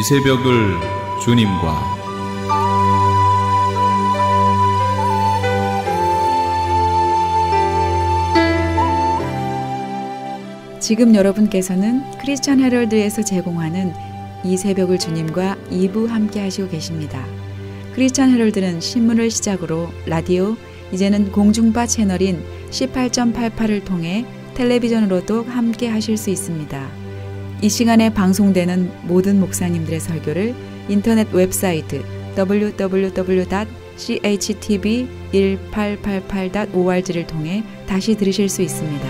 새벽을 주님과 지금 여러분께서는 크리스천 헤럴드에서 제공하는 이 새벽을 주님과 2부 함께 하시고 계십니다. 크리스천 헤럴드는 신문을 시작으로 라디오, 이제는 공중파 채널인 18.88을 통해 텔레비전으로도 함께 하실 수 있습니다. 이 시간에 방송되는 모든 목사님들의 설교를 인터넷 웹사이트 www.chtv1888.org를 통해 다시 들으실 수 있습니다.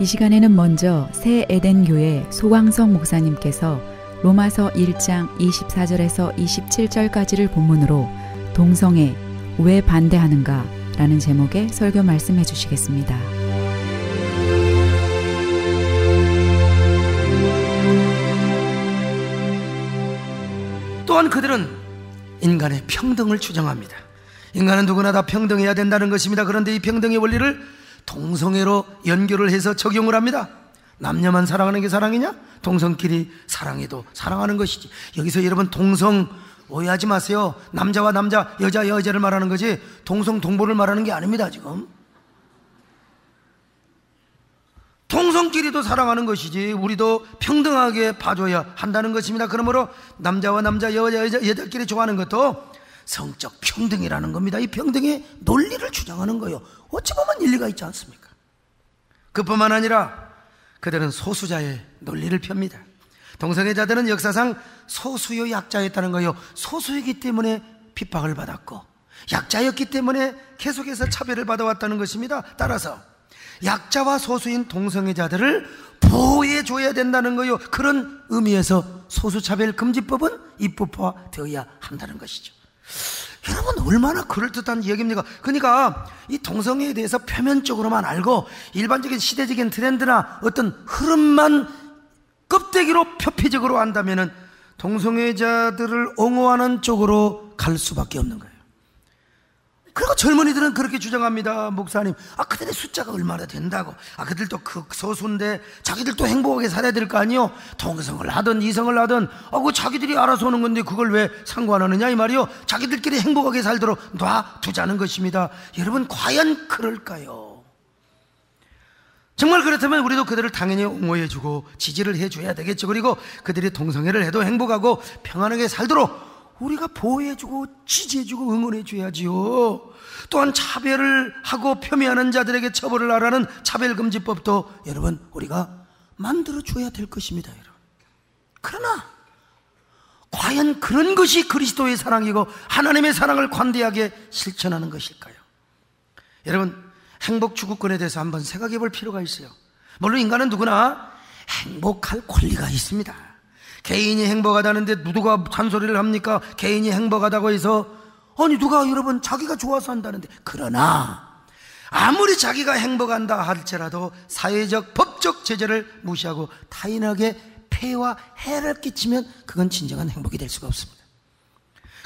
이 시간에는 먼저 새 에덴 교회 소광성 목사님께서 로마서 1장 24절에서 27절까지를 본문으로 동성애 왜 반대하는가 라는 제목의 설교 말씀해 주시겠습니다. 또한 그들은 인간의 평등을 주장합니다. 인간은 누구나 다 평등해야 된다는 것입니다. 그런데 이 평등의 원리를 동성애로 연결을 해서 적용을 합니다. 남녀만 사랑하는 게 사랑이냐? 동성끼리 사랑해도 사랑하는 것이지. 여기서 여러분 동성 오해하지 마세요. 남자와 남자, 여자 여자를 말하는 거지 동성 동보를 말하는 게 아닙니다. 지금 동성끼리도 사랑하는 것이지 우리도 평등하게 봐줘야 한다는 것입니다. 그러므로 남자와 남자, 여자끼리 좋아하는 것도 성적 평등이라는 겁니다. 이 평등의 논리를 주장하는 거예요. 어찌 보면 일리가 있지 않습니까? 그뿐만 아니라 그들은 소수자의 논리를 펴니다. 동성애자들은 역사상 소수요 약자였다는 거예요. 소수이기 때문에 핍박을 받았고 약자였기 때문에 계속해서 차별을 받아왔다는 것입니다. 따라서 약자와 소수인 동성애자들을 보호해줘야 된다는 거예요. 그런 의미에서 소수차별금지법은 입법화되어야 한다는 것이죠. 여러분 얼마나 그럴듯한 이야기입니까? 그러니까 이 동성애에 대해서 표면적으로만 알고 일반적인 시대적인 트렌드나 어떤 흐름만 껍데기로 표피적으로 안다면은 동성애자들을 옹호하는 쪽으로 갈 수밖에 없는 거예요. 그리고 젊은이들은 그렇게 주장합니다. 목사님, 그들의 숫자가 얼마나 된다고. 그들도 극소수인데 자기들도 행복하게 살아야 될 거 아니요. 동성을 하든 이성을 하든 그 자기들이 알아서 하는 건데 그걸 왜 상관하느냐 이 말이요. 자기들끼리 행복하게 살도록 놔두자는 것입니다. 여러분 과연 그럴까요? 정말 그렇다면 우리도 그들을 당연히 옹호해주고 지지를 해줘야 되겠죠. 그리고 그들이 동성애를 해도 행복하고 평안하게 살도록 우리가 보호해주고 지지해주고 응원해줘야지요. 또한 차별을 하고 폄훼하는 자들에게 처벌을 하라는 차별금지법도 여러분 우리가 만들어줘야 될 것입니다. 여러분. 그러나 과연 그런 것이 그리스도의 사랑이고 하나님의 사랑을 관대하게 실천하는 것일까요? 여러분 행복 추구권에 대해서 한번 생각해 볼 필요가 있어요. 물론 인간은 누구나 행복할 권리가 있습니다. 개인이 행복하다는데 누가 잔소리를 합니까? 개인이 행복하다고 해서 누가 여러분 자기가 좋아서 한다는데. 그러나 아무리 자기가 행복한다 할지라도 사회적 법적 제재를 무시하고 타인에게 폐와 해를 끼치면 그건 진정한 행복이 될 수가 없습니다.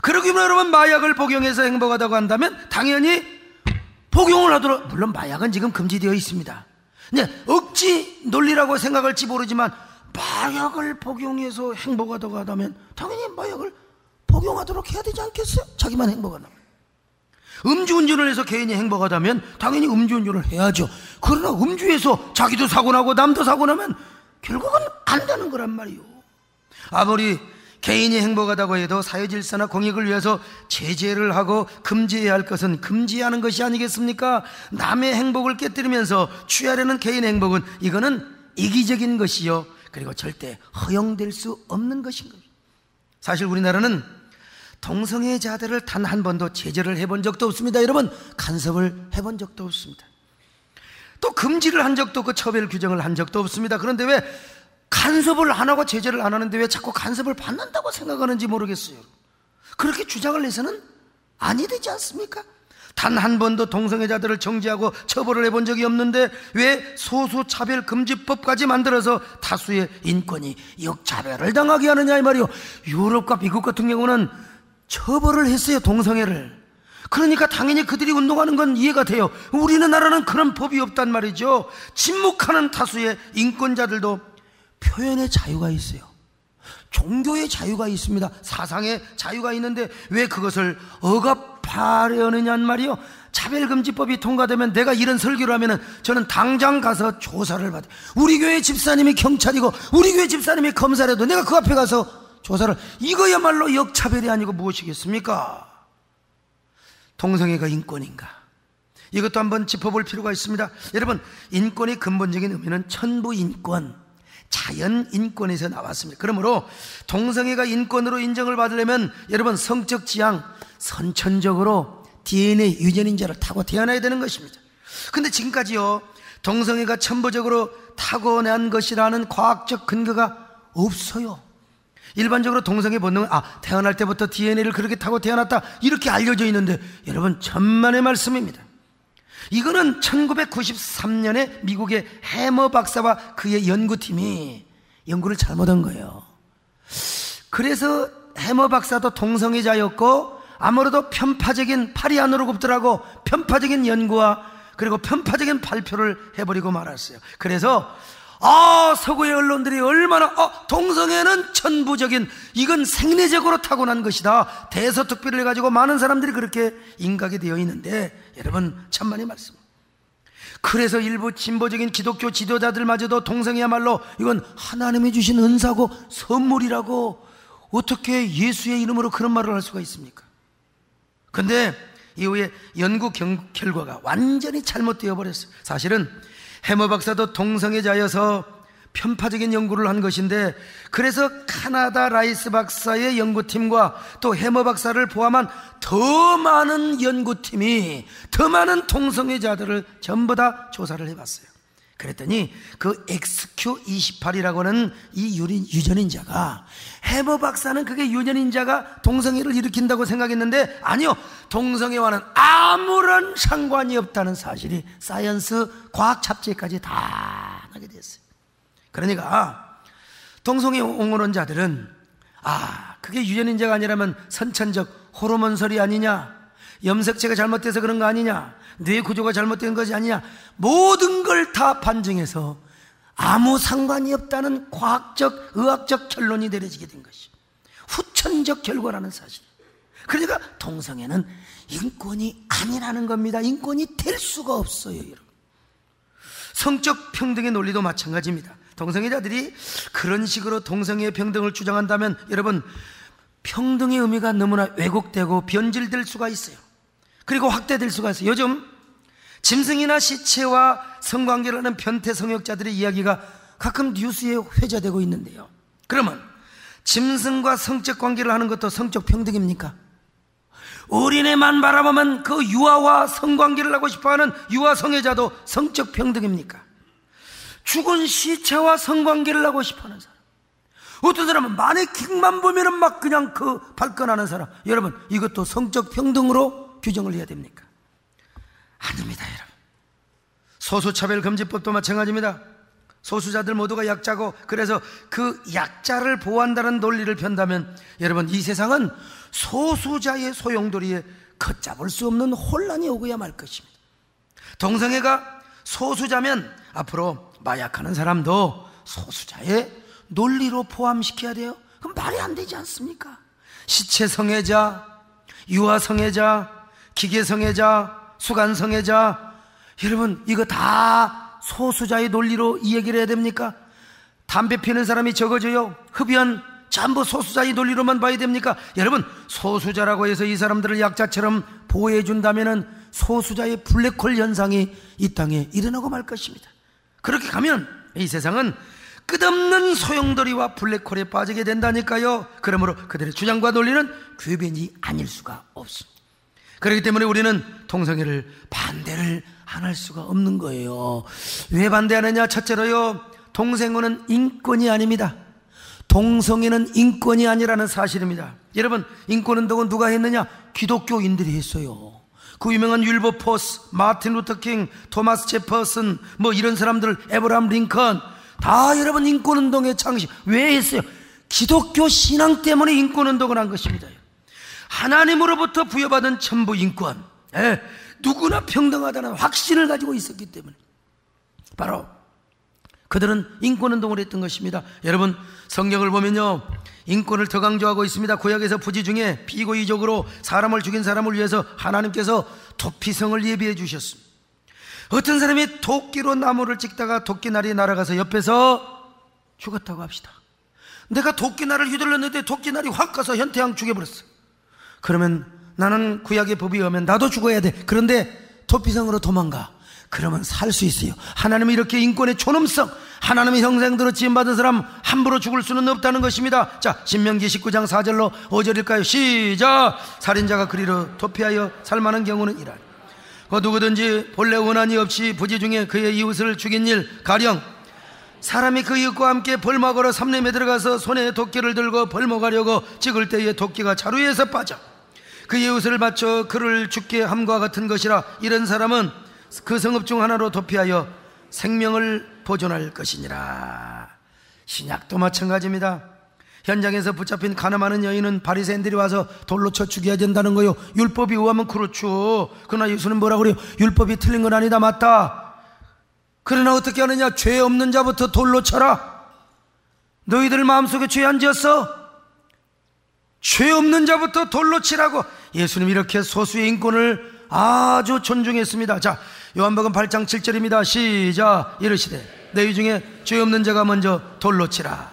그러기만 여러분 마약을 복용해서 행복하다고 한다면 당연히 복용을 하도록, 물론 마약은 지금 금지되어 있습니다. 억지 논리라고 생각할지 모르지만 마약을 복용해서 행복하다고 하다면 당연히 마약을 복용하도록 해야 되지 않겠어요? 자기만 행복하다면. 음주운전을 해서 개인이 행복하다면 당연히 음주운전을 해야죠. 그러나 음주해서 자기도 사고나고 남도 사고나면 결국은 안 되는 거란 말이에요. 아무리 개인이 행복하다고 해도 사회질서나 공익을 위해서 제재를 하고 금지해야 할 것은 금지하는 것이 아니겠습니까? 남의 행복을 깨뜨리면서 취하려는 개인의 행복은 이거는 이기적인 것이요, 그리고 절대 허용될 수 없는 것인 거죠. 사실 우리나라는 동성애자들을 단 한 번도 제재를 해본 적도 없습니다. 여러분, 간섭을 해본 적도 없습니다. 또 금지를 한 적도 없고 처벌 규정을 한 적도 없습니다. 그런데 왜 간섭을 안 하고 제재를 안 하는데 왜 자꾸 간섭을 받는다고 생각하는지 모르겠어요. 그렇게 주장을 해서는 아니 되지 않습니까? 단 한 번도 동성애자들을 정지하고 처벌을 해본 적이 없는데 왜 소수차별금지법까지 만들어서 다수의 인권이 역차별을 당하게 하느냐 이 말이요. 유럽과 미국 같은 경우는 처벌을 했어요, 동성애를. 그러니까 당연히 그들이 운동하는 건 이해가 돼요. 우리나라는 그런 법이 없단 말이죠. 침묵하는 다수의 인권자들도 표현의 자유가 있어요. 종교의 자유가 있습니다. 사상의 자유가 있는데 왜 그것을 억압하려느냐는 말이요. 차별금지법이 통과되면 내가 이런 설교를 하면은 저는 당장 가서 조사를 받아요. 우리 교회 집사님이 경찰이고 우리 교회 집사님이 검사라도 내가 그 앞에 가서 조사를, 이거야말로 역차별이 아니고 무엇이겠습니까? 동성애가 인권인가? 이것도 한번 짚어볼 필요가 있습니다. 여러분, 인권의 근본적인 의미는 천부인권, 자연인권에서 나왔습니다. 그러므로 동성애가 인권으로 인정을 받으려면 여러분, 성적 지향, 선천적으로 DNA 유전인자를 타고 태어나야 되는 것입니다. 근데 지금까지요, 동성애가 천부적으로 타고난 것이라는 과학적 근거가 없어요. 일반적으로 동성애 본능은 태어날 때부터 DNA를 그렇게 타고 태어났다, 이렇게 알려져 있는데 여러분, 천만의 말씀입니다. 이거는 1993년에 미국의 해머 박사와 그의 연구팀이 연구를 잘못한 거예요. 그래서 해머 박사도 동성애자였고 아무래도 편파적인, 팔이 안으로 굽더라고 편파적인 연구와 그리고 편파적인 발표를 해버리고 말았어요. 그래서 서구의 언론들이 얼마나 동성애는 천부적인, 이건 생리적으로 타고난 것이다, 대서특필을 해가지고 많은 사람들이 그렇게 인각이 되어 있는데 여러분, 천만의 말씀. 그래서 일부 진보적인 기독교 지도자들마저도 동성애야말로 이건 하나님이 주신 은사고 선물이라고, 어떻게 예수의 이름으로 그런 말을 할 수가 있습니까? 근데 이후에 연구 결과가 완전히 잘못되어 버렸어요. 사실은 해머 박사도 동성애자여서 편파적인 연구를 한 것인데, 그래서 카나다 라이스 박사의 연구팀과 또 해머 박사를 포함한 더 많은 연구팀이 더 많은 동성애자들을 전부 다 조사를 해봤어요. 그랬더니 그 XQ28이라고 하는 이 유전인자가, 해머 박사는 그게 유전인자가 동성애를 일으킨다고 생각했는데 아니요, 동성애와는 아무런 상관이 없다는 사실이 사이언스 과학 잡지까지 다 나게 됐어요. 그러니까 동성애 옹호론자들은 그게 유전인자가 아니라면 선천적 호르몬설이 아니냐, 염색체가 잘못돼서 그런 거 아니냐, 뇌 구조가 잘못된 것이 아니냐, 모든 걸 다 반증해서 아무 상관이 없다는 과학적, 의학적 결론이 내려지게 된 것이 후천적 결과라는 사실. 그러니까 동성애는 인권이 아니라는 겁니다. 인권이 될 수가 없어요, 여러분. 성적 평등의 논리도 마찬가지입니다. 동성애자들이 그런 식으로 동성애 평등을 주장한다면 여러분, 평등의 의미가 너무나 왜곡되고 변질될 수가 있어요. 그리고 확대될 수가 있어요. 요즘 짐승이나 시체와 성관계를 하는 변태 성역자들의 이야기가 가끔 뉴스에 회자되고 있는데요, 그러면 짐승과 성적 관계를 하는 것도 성적 평등입니까? 어린애만 바라보면 그 유아와 성관계를 하고 싶어하는 유아 성애자도 성적 평등입니까? 죽은 시체와 성관계를 하고 싶어하는 사람, 어떤 사람은 마네킹만 보면은 막 그냥 발끈하는 사람, 여러분, 이것도 성적 평등으로 규정을 해야 됩니까? 아닙니다, 여러분. 소수차별금지법도 마찬가지입니다. 소수자들 모두가 약자고, 그래서 그 약자를 보호한다는 논리를 편다면 여러분, 이 세상은 소수자의 소용돌이에 걷잡을 수 없는 혼란이 오고야 말 것입니다. 동성애가 소수자면 앞으로 마약하는 사람도 소수자의 논리로 포함시켜야 돼요. 그럼 말이 안 되지 않습니까? 시체 성애자, 유아 성애자, 기계 성애자, 수간 성애자, 여러분, 이거 다 소수자의 논리로 이 얘기를 해야 됩니까? 담배 피는 사람이 적어져요, 흡연, 전부 소수자의 논리로만 봐야 됩니까? 여러분, 소수자라고 해서 이 사람들을 약자처럼 보호해 준다면은 소수자의 블랙홀 현상이 이 땅에 일어나고 말 것입니다. 그렇게 가면 이 세상은 끝없는 소용돌이와 블랙홀에 빠지게 된다니까요. 그러므로 그들의 주장과 논리는 궤변이 아닐 수가 없습니다. 그렇기 때문에 우리는 동성애를 반대를 안 할 수가 없는 거예요. 왜 반대하느냐? 첫째로요, 동성애는 인권이 아닙니다. 동성애는 인권이 아니라는 사실입니다. 여러분, 인권운동은 누가 했느냐? 기독교인들이 했어요. 그 유명한 윌버포스, 마틴 루터킹, 토마스 제퍼슨, 이런 사람들, 에브라함 링컨, 다 여러분 인권운동의 창시. 왜 했어요? 기독교 신앙 때문에 인권운동을 한 것입니다. 하나님으로부터 부여받은 천부 인권, 누구나 평등하다는 확신을 가지고 있었기 때문에 바로 그들은 인권운동을 했던 것입니다. 여러분, 성경을 보면요, 인권을 더 강조하고 있습니다. 구약에서 부지 중에 비고의적으로 사람을 죽인 사람을 위해서 하나님께서 도피성을 예비해 주셨습니다. 어떤 사람이 도끼로 나무를 찍다가 도끼날이 날아가서 옆에서 죽었다고 합시다. 내가 도끼날을 휘둘렀는데 도끼날이 확 가서 현태양 죽여버렸어. 그러면 나는 구약의 법이 오면 나도 죽어야 돼. 그런데 도피성으로 도망가. 그러면 살 수 있어요. 하나님은 이렇게 인권의 존엄성, 하나님의 형상대로 지음받은 사람 함부로 죽을 수는 없다는 것입니다. 자, 신명기 19장 4절로 5절일까요? 시작. 살인자가 그리로 도피하여 살만한 경우는 이라. 누구든지 본래 원한이 없이 부지 중에 그의 이웃을 죽인 일, 가령 사람이 그 이웃과 함께 벌목하러 삼림에 들어가서 손에 도끼를 들고 벌목하려고 찍을 때에 도끼가 자루에서 빠져 그 이웃을 맞춰 그를 죽게 함과 같은 것이라. 이런 사람은 그 성읍 중 하나로 도피하여 생명을 보존할 것이니라. 신약도 마찬가지입니다. 현장에서 붙잡힌 가늠하는 여인은 바리새인들이 와서 돌로 쳐 죽여야 된다는 거요. 율법이 의하면 그렇죠. 그러나 예수는 뭐라고 그래요? 율법이 틀린 건 아니다. 맞다. 그러나 어떻게 하느냐? 죄 없는 자부터 돌로 쳐라. 너희들 마음속에 죄 안 지었어? 죄 없는 자부터 돌로 치라고. 예수님 이렇게 소수의 인권을 아주 존중했습니다. 자, 요한복음 8장 7절입니다. 시작. 이르시되 너희 중에 죄 없는 자가 먼저 돌로 치라.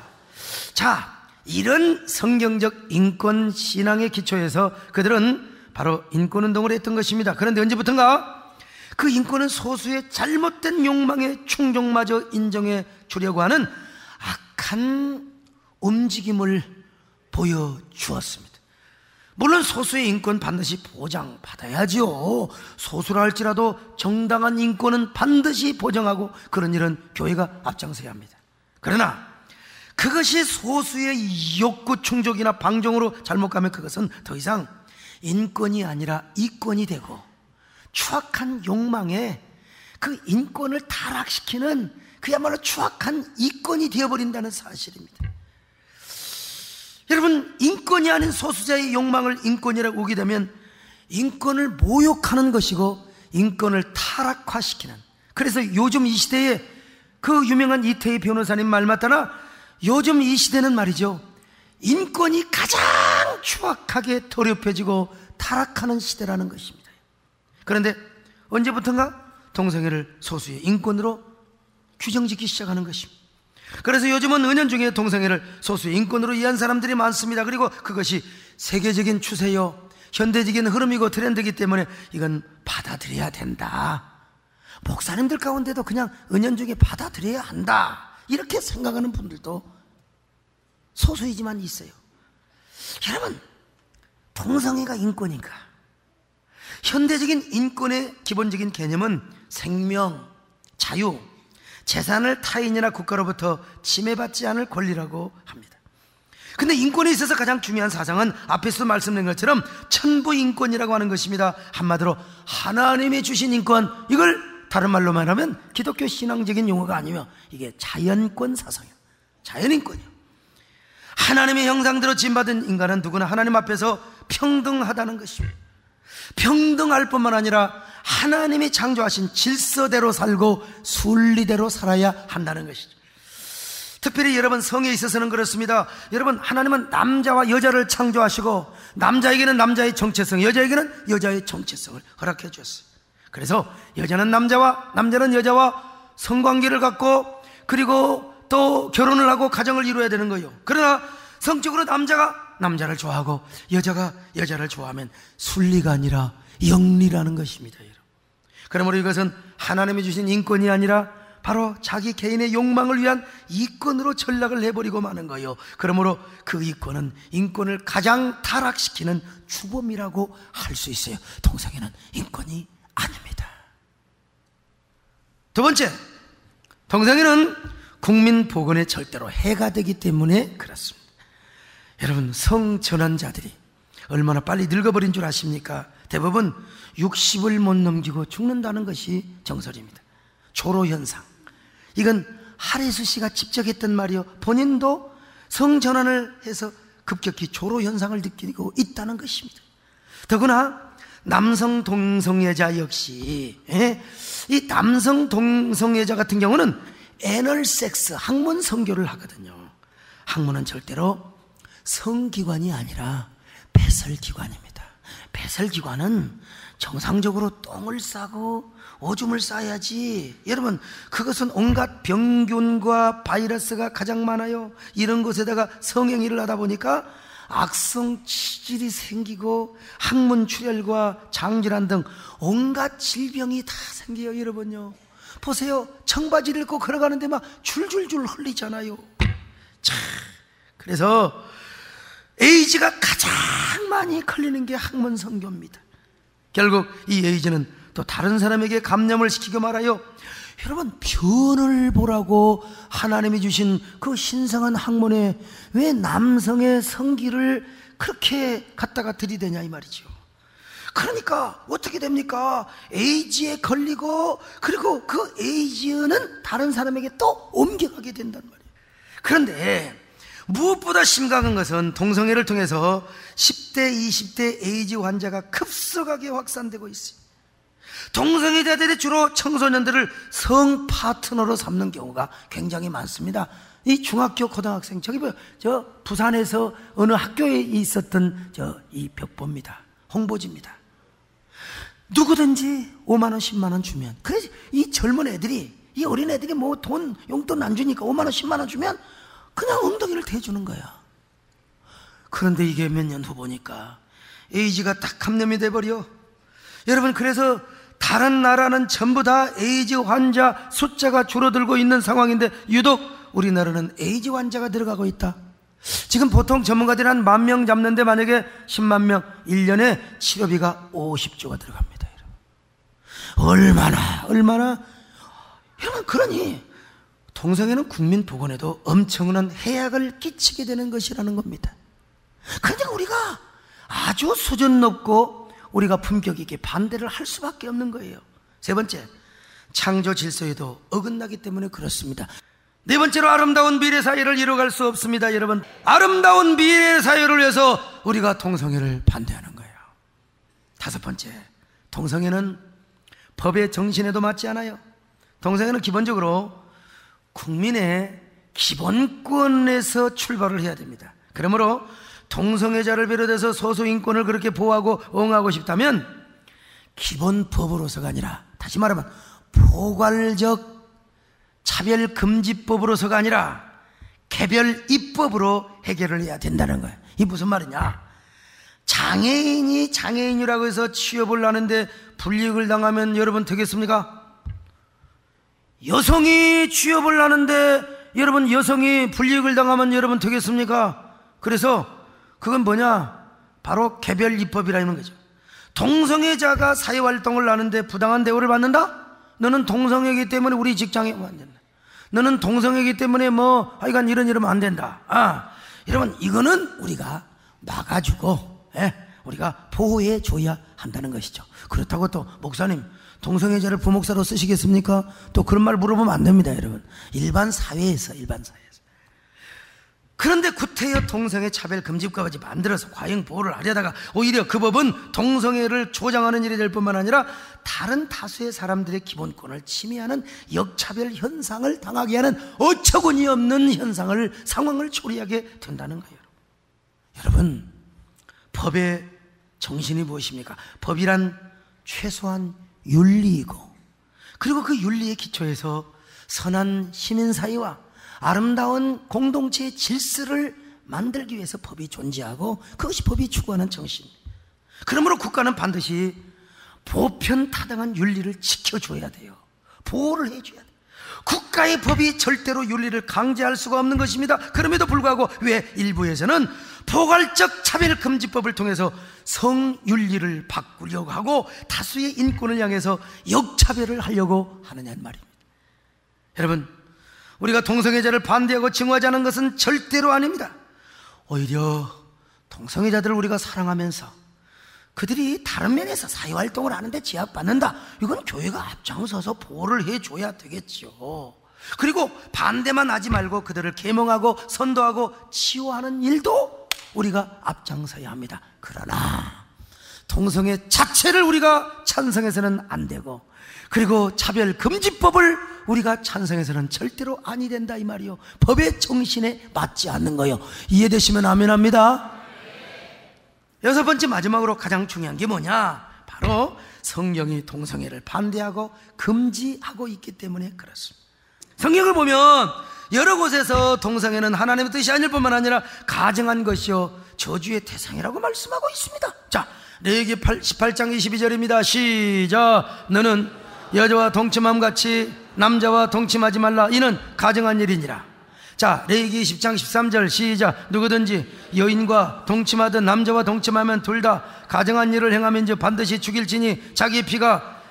자, 이런 성경적 인권 신앙의 기초에서 그들은 바로 인권운동을 했던 것입니다. 그런데 언제부턴가 그 인권은 소수의 잘못된 욕망의 충족마저 인정해 주려고 하는 악한 움직임을 보여주었습니다. 물론 소수의 인권 반드시 보장받아야지요. 소수라 할지라도 정당한 인권은 반드시 보장하고 그런 일은 교회가 앞장서야 합니다. 그러나 그것이 소수의 욕구 충족이나 방종으로 잘못 가면 그것은 더 이상 인권이 아니라 이권이 되고 추악한 욕망에 그 인권을 타락시키는 그야말로 추악한 이권이 되어버린다는 사실입니다. 여러분, 인권이 아닌 소수자의 욕망을 인권이라고 오게 되면 인권을 모욕하는 것이고 인권을 타락화시키는, 그래서 요즘 이 시대에 그 유명한 이태희 변호사님 말 맞다나 요즘 이 시대는 말이죠, 인권이 가장 추악하게 더럽혀지고 타락하는 시대라는 것입니다. 그런데 언제부턴가 동성애를 소수의 인권으로 규정짓기 시작하는 것입니다. 그래서 요즘은 은연중에 동성애를 소수의 인권으로 이해한 사람들이 많습니다. 그리고 그것이 세계적인 추세요, 현대적인 흐름이고 트렌드이기 때문에 이건 받아들여야 된다. 목사님들 가운데도 그냥 은연중에 받아들여야 한다, 이렇게 생각하는 분들도 소수이지만 있어요. 여러분, 동성애가 인권인가? 현대적인 인권의 기본적인 개념은 생명, 자유, 재산을 타인이나 국가로부터 침해받지 않을 권리라고 합니다. 근데 인권에 있어서 가장 중요한 사상은 앞에서 말씀드린 것처럼 천부인권이라고 하는 것입니다. 한마디로 하나님이 주신 인권, 이걸 다른 말로 말하면 기독교 신앙적인 용어가 아니며 이게 자연권 사상이에요. 자연인권이에요. 하나님의 형상대로 지음받은 인간은 누구나 하나님 앞에서 평등하다는 것입니다. 평등할 뿐만 아니라 하나님이 창조하신 질서대로 살고 순리대로 살아야 한다는 것이죠. 특별히 여러분, 성에 있어서는 그렇습니다. 여러분, 하나님은 남자와 여자를 창조하시고 남자에게는 남자의 정체성, 여자에게는 여자의 정체성을 허락해 주셨어요. 그래서 여자는 남자와 남자는 여자와 성관계를 갖고 그리고 또 결혼을 하고 가정을 이루어야 되는 거예요. 그러나 성적으로 남자가 남자를 좋아하고 여자가 여자를 좋아하면 순리가 아니라 영리라는 것입니다. 여러분, 그러므로 이것은 하나님이 주신 인권이 아니라 바로 자기 개인의 욕망을 위한 이권으로 전락을 해버리고 마는 거예요. 그러므로 그 이권은 인권을 가장 타락시키는 주범이라고 할 수 있어요. 동성애는 인권이 아닙니다. 두 번째, 동성애는 국민 보건에 절대로 해가 되기 때문에 그렇습니다. 여러분, 성전환자들이 얼마나 빨리 늙어버린 줄 아십니까? 대부분 60을 못 넘기고 죽는다는 것이 정설입니다. 조로현상, 이건 하리수 씨가 직접 했던 말이요, 본인도 성전환을 해서 급격히 조로현상을 느끼고 있다는 것입니다. 더구나 남성 동성애자 역시 이 남성 동성애자 같은 경우는 애널 섹스, 항문 성교를 하거든요. 항문은 절대로 성기관이 아니라 배설기관입니다. 배설기관은 정상적으로 똥을 싸고 오줌을 싸야지. 여러분, 그것은 온갖 병균과 바이러스가 가장 많아요. 이런 곳에다가 성행위를 하다 보니까 악성 치질이 생기고 항문 출혈과 장질환 등 온갖 질병이 다 생겨요. 여러분요, 보세요. 청바지를 입고 걸어가는데 막 줄줄줄 흘리잖아요. 참, 그래서 에이즈가 가장 많이 걸리는 게 항문 성교입니다. 결국 이 에이즈는 또 다른 사람에게 감염을 시키고 말아요. 여러분, 변을 보라고 하나님이 주신 그 신성한 학문에 왜 남성의 성기를 그렇게 갖다가 들이대냐 이 말이죠. 그러니까 어떻게 됩니까? 에이즈에 걸리고 그리고 그 에이즈는 다른 사람에게 또 옮겨가게 된단 말이에요. 그런데 무엇보다 심각한 것은 동성애를 통해서 10대, 20대 에이즈 환자가 급속하게 확산되고 있습니다. 동성애자들이 주로 청소년들을 성 파트너로 삼는 경우가 굉장히 많습니다. 이 중학교, 고등학생, 저기 저 부산에서 어느 학교에 있었던 이 벽보입니다. 홍보지입니다. 누구든지 5만 원, 10만 원 주면, 그래 이 젊은 애들이, 이 어린 애들이 뭐 돈 용돈 안 주니까 5만 원, 10만 원 주면 그냥 엉덩이를 대주는 거야. 그런데 이게 몇 년 후 보니까 에이즈가 딱 감염이 돼버려. 여러분, 그래서 다른 나라는 전부 다 에이즈 환자 숫자가 줄어들고 있는 상황인데 유독 우리나라는 에이즈 환자가 들어가고 있다. 지금 보통 전문가들이 한 10,000명 잡는데 만약에 10만 명, 1년에 치료비가 50조가 들어갑니다. 얼마나 여러분, 그러니 동성애는 국민 보건에도 엄청난 해악을 끼치게 되는 것이라는 겁니다. 그러니까 우리가 아주 수준 높고 우리가 품격 있게 반대를 할 수밖에 없는 거예요. 세 번째, 창조 질서에도 어긋나기 때문에 그렇습니다. 네 번째로, 아름다운 미래 사회를 이뤄갈 수 없습니다. 여러분, 아름다운 미래 사회를 위해서 우리가 동성애를 반대하는 거예요. 다섯 번째, 동성애는 법의 정신에도 맞지 않아요. 동성애는 기본적으로 국민의 기본권에서 출발을 해야 됩니다. 그러므로 동성애자를 비롯해서 소수인권을 그렇게 보호하고 응하고 싶다면 기본법으로서가 아니라, 다시 말하면 포괄적 차별금지법으로서가 아니라 개별 입법으로 해결을 해야 된다는 거예요. 이게 무슨 말이냐? 장애인이 장애인이라고 해서 취업을 하는데 불이익을 당하면 여러분 되겠습니까? 여성이 취업을 하는데 여러분 여성이 불이익을 당하면 여러분 되겠습니까? 그래서 그건 뭐냐? 바로 개별 입법이라는 거죠. 동성애자가 사회활동을 하는데 부당한 대우를 받는다? 너는 동성애이기 때문에 우리 직장에 오면 안 된다. 너는 동성애이기 때문에 하여간 이러면 안 된다. 여러분, 이거는 우리가 막아주고 우리가 보호해 줘야 한다는 것이죠. 그렇다고 또 목사님, 동성애자를 부목사로 쓰시겠습니까? 또 그런 말 물어보면 안 됩니다. 여러분, 일반 사회에서 그런데 구태여 동성애 차별금지법까지 만들어서 과잉 보호를 하려다가 오히려 그 법은 동성애를 조장하는 일이 될 뿐만 아니라 다른 다수의 사람들의 기본권을 침해하는 역차별 현상을 당하게 하는 어처구니 없는 상황을 초래하게 된다는 거예요. 여러분, 법의 정신이 무엇입니까? 법이란 최소한 윤리이고, 그리고 그 윤리의 기초에서 선한 시민사회와 아름다운 공동체의 질서를 만들기 위해서 법이 존재하고, 그것이 법이 추구하는 정신. 그러므로 국가는 반드시 보편타당한 윤리를 지켜줘야 돼요. 보호를 해줘야 돼요. 국가의 법이 절대로 윤리를 강제할 수가 없는 것입니다. 그럼에도 불구하고 왜 일부에서는 포괄적 차별금지법을 통해서 성윤리를 바꾸려고 하고 다수의 인권을 향해서 역차별을 하려고 하느냐는 말입니다. 여러분, 우리가 동성애자를 반대하고 증오하자는 것은 절대로 아닙니다. 오히려 동성애자들을 우리가 사랑하면서 그들이 다른 면에서 사회활동을 하는데 제약받는다, 이건 교회가 앞장서서 보호를 해줘야 되겠죠. 그리고 반대만 하지 말고 그들을 계몽하고 선도하고 치유하는 일도 우리가 앞장서야 합니다. 그러나 동성애 자체를 우리가 찬성해서는 안 되고, 그리고 차별금지법을 우리가 찬성해서는 절대로 아니 된다 이 말이요. 법의 정신에 맞지 않는 거요. 이해되시면 아멘합니다. 여섯 번째, 마지막으로 가장 중요한 게 뭐냐? 바로 성경이 동성애를 반대하고 금지하고 있기 때문에 그렇습니다. 성경을 보면 여러 곳에서 동성애는 하나님의 뜻이 아닐 뿐만 아니라 가증한 것이요 저주의 대상이라고 말씀하고 있습니다. 자, 레위기 18장 22절입니다. 시작. 너는 여자와 동침함 같이 남자와 동침하지 말라. 이는 가증한 일이니라. 자, 레위기 10장 13절 시작. 누구든지 여인과 동침하든 남자와 동침하면 둘 다 가증한 일을 행하면즉 반드시 죽일지니 자기 피가.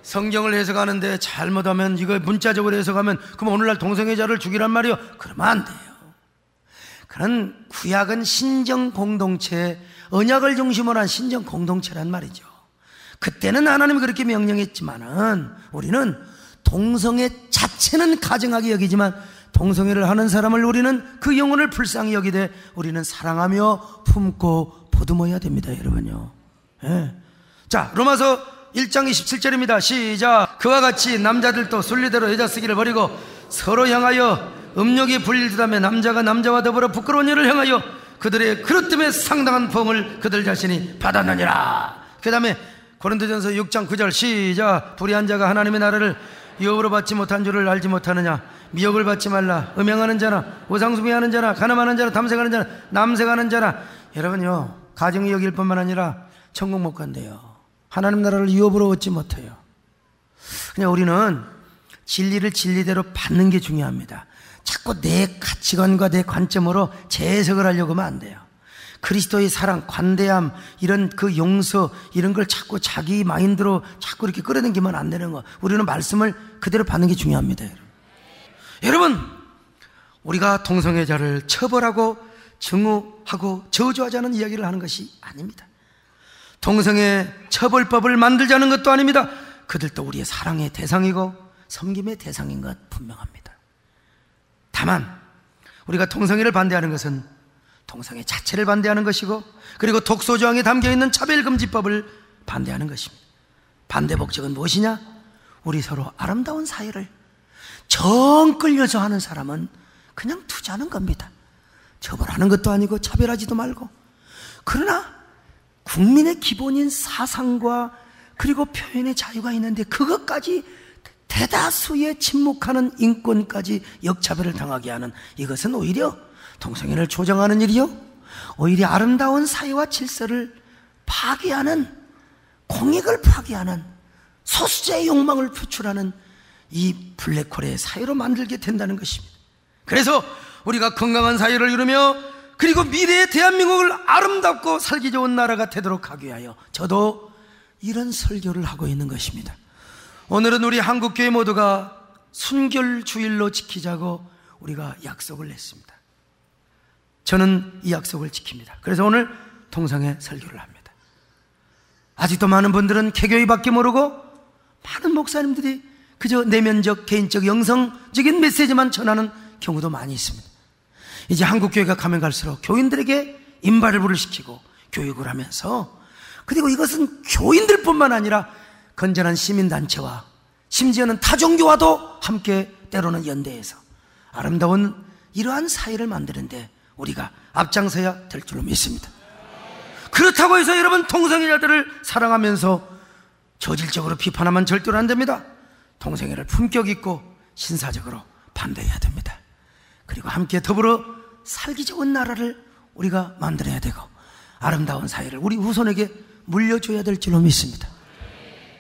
성경을 해석하는데 잘못하면, 이거 문자적으로 해석하면 그럼 오늘날 동성애자를 죽이란 말이요? 그러면 안 돼요. 그런 구약은 신정 공동체, 언약을 중심으로 한 신정 공동체란 말이죠. 그때는 하나님이 그렇게 명령했지만은 우리는 동성애 자체는 가증하게 여기지만 동성애를 하는 사람을 우리는 그 영혼을 불쌍히 여기되 우리는 사랑하며 품고 보듬어야 됩니다, 여러분요. 예. 자, 로마서 1장 27절입니다. 시작. 그와 같이 남자들도 순리대로 여자 쓰기를 버리고 서로 향하여 음욕이 불릴듯하며 남자가 남자와 더불어 부끄러운 일을 행하여 그들의 그릇됨에 상당한 벌을 그들 자신이 받았느니라. 그 다음에 고린도전서 6장 9절 시작. 불의한 자가 하나님의 나라를 유업으로 받지 못한 줄을 알지 못하느냐. 미혹을 받지 말라. 음행하는 자나 우상숭배하는 자나 간음하는 자나 탐색하는 자나 남색하는 자나. 여러분요, 가정이 여길 뿐만 아니라 천국 못 간대요. 하나님 나라를 유업으로 얻지 못해요. 그냥 우리는 진리를 진리대로 받는 게 중요합니다. 자꾸 내 가치관과 내 관점으로 재해석을 하려고 하면 안 돼요. 그리스도의 사랑, 관대함, 이런 그 용서, 이런 걸 자꾸 자기 마인드로 자꾸 이렇게 끌어당기면 안 되는 거. 우리는 말씀을 그대로 받는 게 중요합니다. 여러분, 우리가 동성애자를 처벌하고 증오하고 저주하자는 이야기를 하는 것이 아닙니다. 동성애 처벌법을 만들자는 것도 아닙니다. 그들도 우리의 사랑의 대상이고 섬김의 대상인 것 분명합니다. 다만 우리가 동성애를 반대하는 것은 동성애 자체를 반대하는 것이고, 그리고 독소조항에 담겨있는 차별금지법을 반대하는 것입니다. 반대 목적은 무엇이냐? 우리 서로 아름다운 사이를 정 끌려서 하는 사람은 그냥 두자는 겁니다. 처벌하는 것도 아니고 차별하지도 말고. 그러나 국민의 기본인 사상과 그리고 표현의 자유가 있는데 그것까지 대다수의 침묵하는 인권까지 역차별을 당하게 하는, 이것은 오히려 동성애를 조장하는 일이요, 오히려 아름다운 사회와 질서를 파괴하는, 공익을 파괴하는, 소수자의 욕망을 표출하는 이 블랙홀의 사회로 만들게 된다는 것입니다. 그래서 우리가 건강한 사회를 이루며 그리고 미래의 대한민국을 아름답고 살기 좋은 나라가 되도록 하기 위하여 저도 이런 설교를 하고 있는 것입니다. 오늘은 우리 한국교회 모두가 순결주일로 지키자고 우리가 약속을 했습니다. 저는 이 약속을 지킵니다. 그래서 오늘 동성애 설교를 합니다. 아직도 많은 분들은 개교회밖에 모르고 많은 목사님들이 그저 내면적, 개인적, 영성적인 메시지만 전하는 경우도 많이 있습니다. 이제 한국교회가 가면 갈수록 교인들에게 인발부를 시키고 교육을 하면서, 그리고 이것은 교인들뿐만 아니라 건전한 시민단체와 심지어는 타종교와도 함께 때로는 연대해서 아름다운 이러한 사회를 만드는데 우리가 앞장서야 될 줄로 믿습니다. 그렇다고 해서 여러분, 동성애자들을 사랑하면서 저질적으로 비판하면 절대로 안 됩니다. 동성애를 품격 있고 신사적으로 반대해야 됩니다. 그리고 함께 더불어 살기 좋은 나라를 우리가 만들어야 되고 아름다운 사회를 우리 후손에게 물려줘야 될 줄로 믿습니다.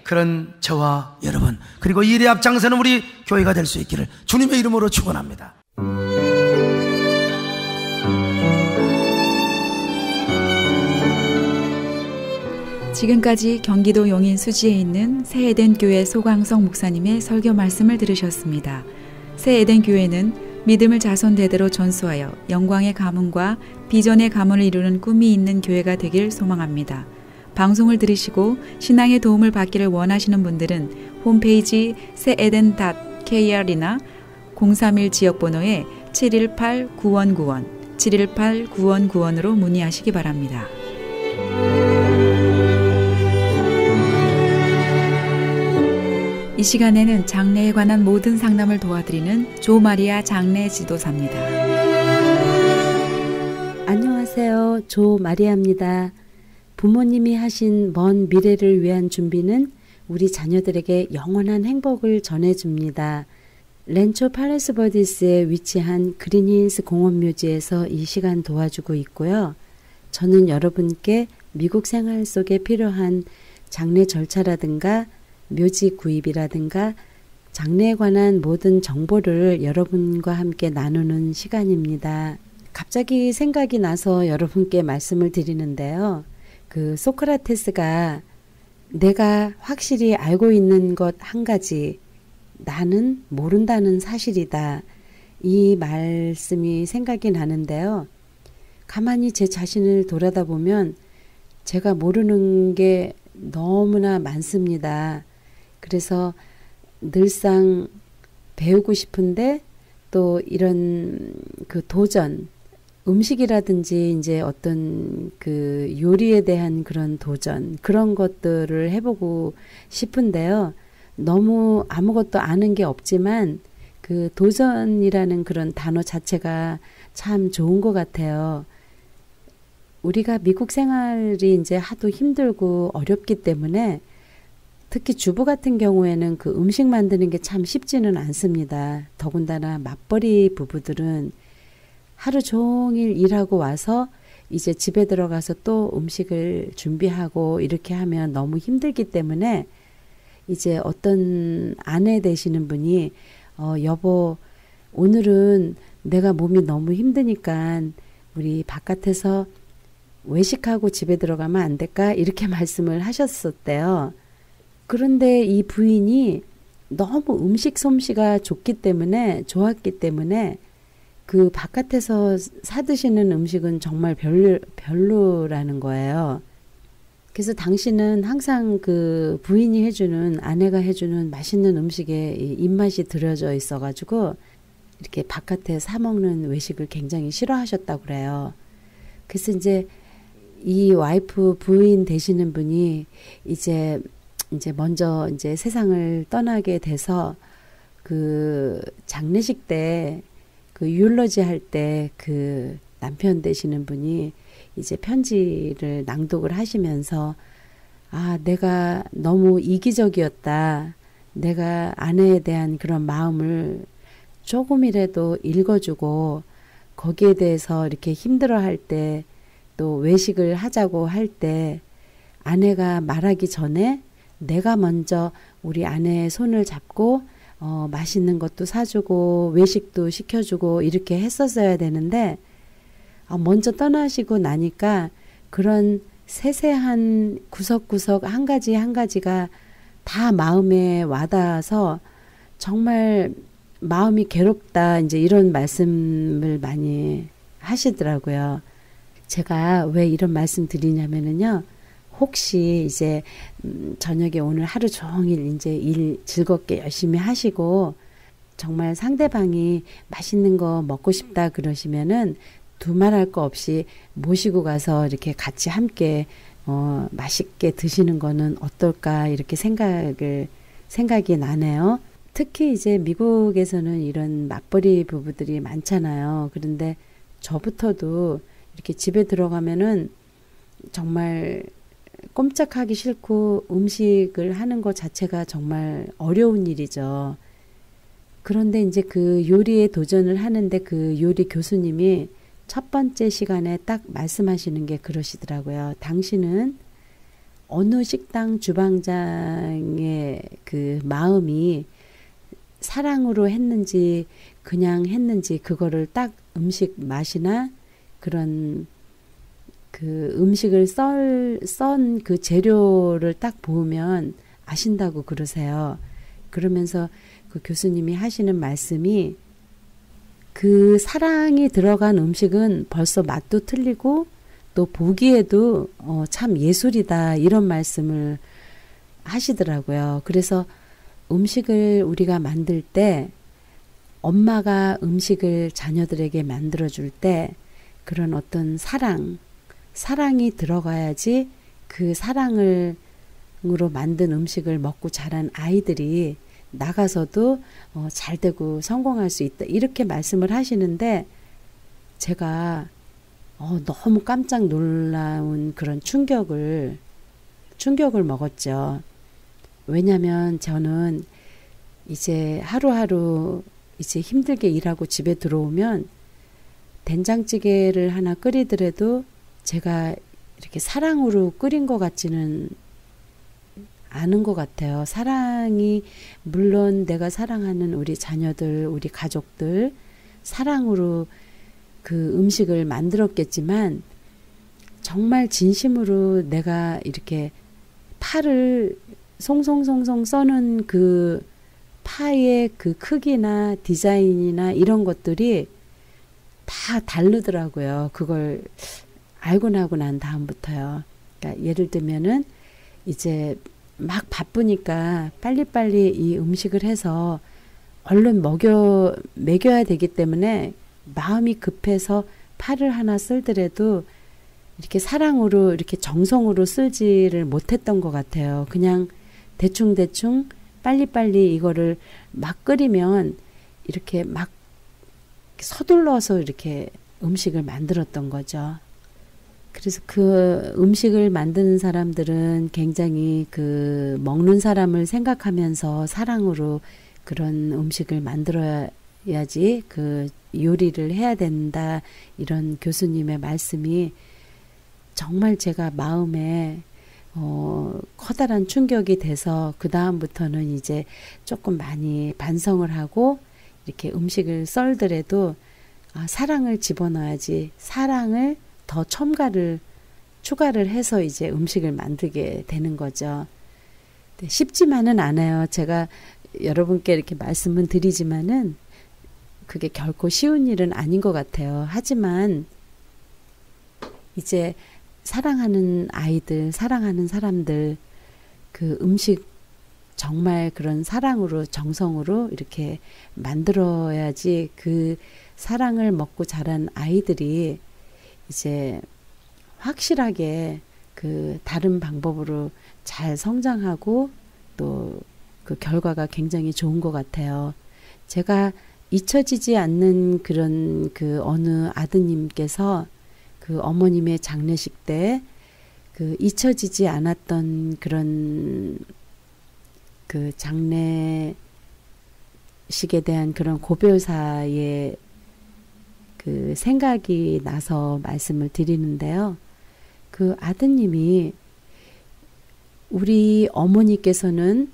그런 저와 여러분, 그리고 이 일에 앞장서는 우리 교회가 될 수 있기를 주님의 이름으로 축원합니다. 지금까지 경기도 용인 수지에 있는 새 에덴 교회 소광석 목사님의 설교 말씀을 들으셨습니다. 새 에덴 교회는 믿음을 자손 대대로 전수하여 영광의 가문과 비전의 가문을 이루는 꿈이 있는 교회가 되길 소망합니다. 방송을 들으시고 신앙의 도움을 받기를 원하시는 분들은 홈페이지 새에덴.kr이나 031 지역번호에 718-9191, 718-9191으로 문의하시기 바랍니다. 이 시간에는 장래에 관한 모든 상담을 도와드리는 조마리아 장래 지도사입니다. 안녕하세요. 조마리아입니다. 부모님이 하신 먼 미래를 위한 준비는 우리 자녀들에게 영원한 행복을 전해줍니다. 렌초 팔레스버디스에 위치한 그린힐스 공원묘지에서 이 시간 도와주고 있고요. 저는 여러분께 미국 생활 속에 필요한 장례 절차라든가 묘지 구입이라든가 장례에 관한 모든 정보를 여러분과 함께 나누는 시간입니다. 갑자기 생각이 나서 여러분께 말씀을 드리는데요. 그 소크라테스가 내가 확실히 알고 있는 것 한 가지, 나는 모른다는 사실이다. 이 말씀이 생각이 나는데요. 가만히 제 자신을 돌아다보면 제가 모르는 게 너무나 많습니다. 그래서 늘상 배우고 싶은데 또 이런 그 도전, 음식이라든지 이제 어떤 그 요리에 대한 그런 도전, 그런 것들을 해보고 싶은데요. 너무 아무것도 아는 게 없지만 그 도전이라는 그런 단어 자체가 참 좋은 것 같아요. 우리가 미국 생활이 이제 하도 힘들고 어렵기 때문에 특히 주부 같은 경우에는 그 음식 만드는 게 참 쉽지는 않습니다. 더군다나 맞벌이 부부들은 하루 종일 일하고 와서 이제 집에 들어가서 또 음식을 준비하고 이렇게 하면 너무 힘들기 때문에 이제 어떤 아내 되시는 분이 여보, 오늘은 내가 몸이 너무 힘드니까 우리 바깥에서 외식하고 집에 들어가면 안 될까? 이렇게 말씀을 하셨었대요. 그런데 이 부인이 너무 음식 솜씨가 좋았기 때문에 그 바깥에서 사드시는 음식은 정말 별로라는 거예요. 그래서 당신은 항상 그 부인이 해주는, 아내가 해주는 맛있는 음식에 입맛이 들여져 있어가지고 이렇게 바깥에 사 먹는 외식을 굉장히 싫어하셨다고 그래요. 그래서 이제 이 와이프 부인 되시는 분이 이제 먼저 이제 세상을 떠나게 돼서 그 장례식 때 그 유울러지 할 때 그 남편 되시는 분이 이제 편지를 낭독을 하시면서 내가 너무 이기적이었다. 내가 아내에 대한 그런 마음을 조금이라도 읽어주고 거기에 대해서 이렇게 힘들어할 때 또 외식을 하자고 할 때 아내가 말하기 전에 내가 먼저 우리 아내의 손을 잡고 맛있는 것도 사주고 외식도 시켜주고 이렇게 했었어야 되는데 먼저 떠나시고 나니까 그런 세세한 구석구석 한 가지 한 가지가 다 마음에 와닿아서 정말 마음이 괴롭다, 이제 이런 말씀을 많이 하시더라고요. 제가 왜 이런 말씀 드리냐면은요. 혹시 이제 저녁에 오늘 하루 종일 이제 일 즐겁게 열심히 하시고 정말 상대방이 맛있는 거 먹고 싶다 그러시면은 두말할 거 없이 모시고 가서 이렇게 같이 함께 맛있게 드시는 거는 어떨까, 이렇게 생각이 나네요. 특히 이제 미국에서는 이런 맞벌이 부부들이 많잖아요. 그런데 저부터도 이렇게 집에 들어가면은 정말 꼼짝하기 싫고 음식을 하는 것 자체가 정말 어려운 일이죠. 그런데 이제 그 요리에 도전을 하는데 그 요리 교수님이 첫 번째 시간에 딱 말씀하시는 게 그러시더라고요. 당신은 어느 식당 주방장의 그 마음이 사랑으로 했는지 그냥 했는지 그거를 딱 음식 맛이나 그런 그 음식을 썬 그 재료를 딱 보면 아신다고 그러세요. 그러면서 그 교수님이 하시는 말씀이 그 사랑이 들어간 음식은 벌써 맛도 틀리고 또 보기에도 참 예술이다, 이런 말씀을 하시더라고요. 그래서 음식을 우리가 만들 때 엄마가 음식을 자녀들에게 만들어줄 때 그런 어떤 사랑이 들어가야지 그 사랑으로 만든 음식을 먹고 자란 아이들이 나가서도 잘 되고 성공할 수 있다. 이렇게 말씀을 하시는데 제가 너무 깜짝 놀라운 그런 충격을 먹었죠. 왜냐면 저는 이제 하루하루 이제 힘들게 일하고 집에 들어오면 된장찌개를 하나 끓이더라도 제가 이렇게 사랑으로 끓인 것 같지는 않은 것 같아요. 사랑이 물론 내가 사랑하는 우리 자녀들, 우리 가족들 사랑으로 그 음식을 만들었겠지만 정말 진심으로 내가 이렇게 파를 송송송송 써는 그 파의 그 크기나 디자인이나 이런 것들이 다 다르더라고요. 그걸 알고 나고 난 다음부터요. 그러니까 예를 들면은 이제 막 바쁘니까 빨리빨리 이 음식을 해서 얼른 먹여야 되기 때문에 마음이 급해서 파를 하나 쓸더라도 이렇게 사랑으로 이렇게 정성으로 쓰지를 못했던 것 같아요. 그냥 대충대충 빨리빨리 이거를 막 끓이면 이렇게 막 서둘러서 이렇게 음식을 만들었던 거죠. 그래서 그 음식을 만드는 사람들은 굉장히 그 먹는 사람을 생각하면서 사랑으로 그런 음식을 만들어야지 그 요리를 해야 된다. 이런 교수님의 말씀이 정말 제가 마음에 커다란 충격이 돼서 그 다음부터는 이제 조금 많이 반성을 하고 이렇게 음식을 썰더라도 사랑을 집어넣어야지 사랑을 더 추가를 해서 이제 음식을 만들게 되는 거죠. 네, 쉽지만은 않아요. 제가 여러분께 이렇게 말씀은 드리지만은 그게 결코 쉬운 일은 아닌 것 같아요. 하지만 이제 사랑하는 아이들, 사랑하는 사람들 그 음식 정말 그런 사랑으로 정성으로 이렇게 만들어야지 그 사랑을 먹고 자란 아이들이 이제 확실하게 그 다른 방법으로 잘 성장하고 또 그 결과가 굉장히 좋은 것 같아요. 제가 잊혀지지 않는 그런 그 어느 아드님께서 그 어머님의 장례식 때 그 잊혀지지 않았던 그런 그 장례식에 대한 그런 고별사의 그 생각이 나서 말씀을 드리는데요. 그 아드님이 우리 어머니께서는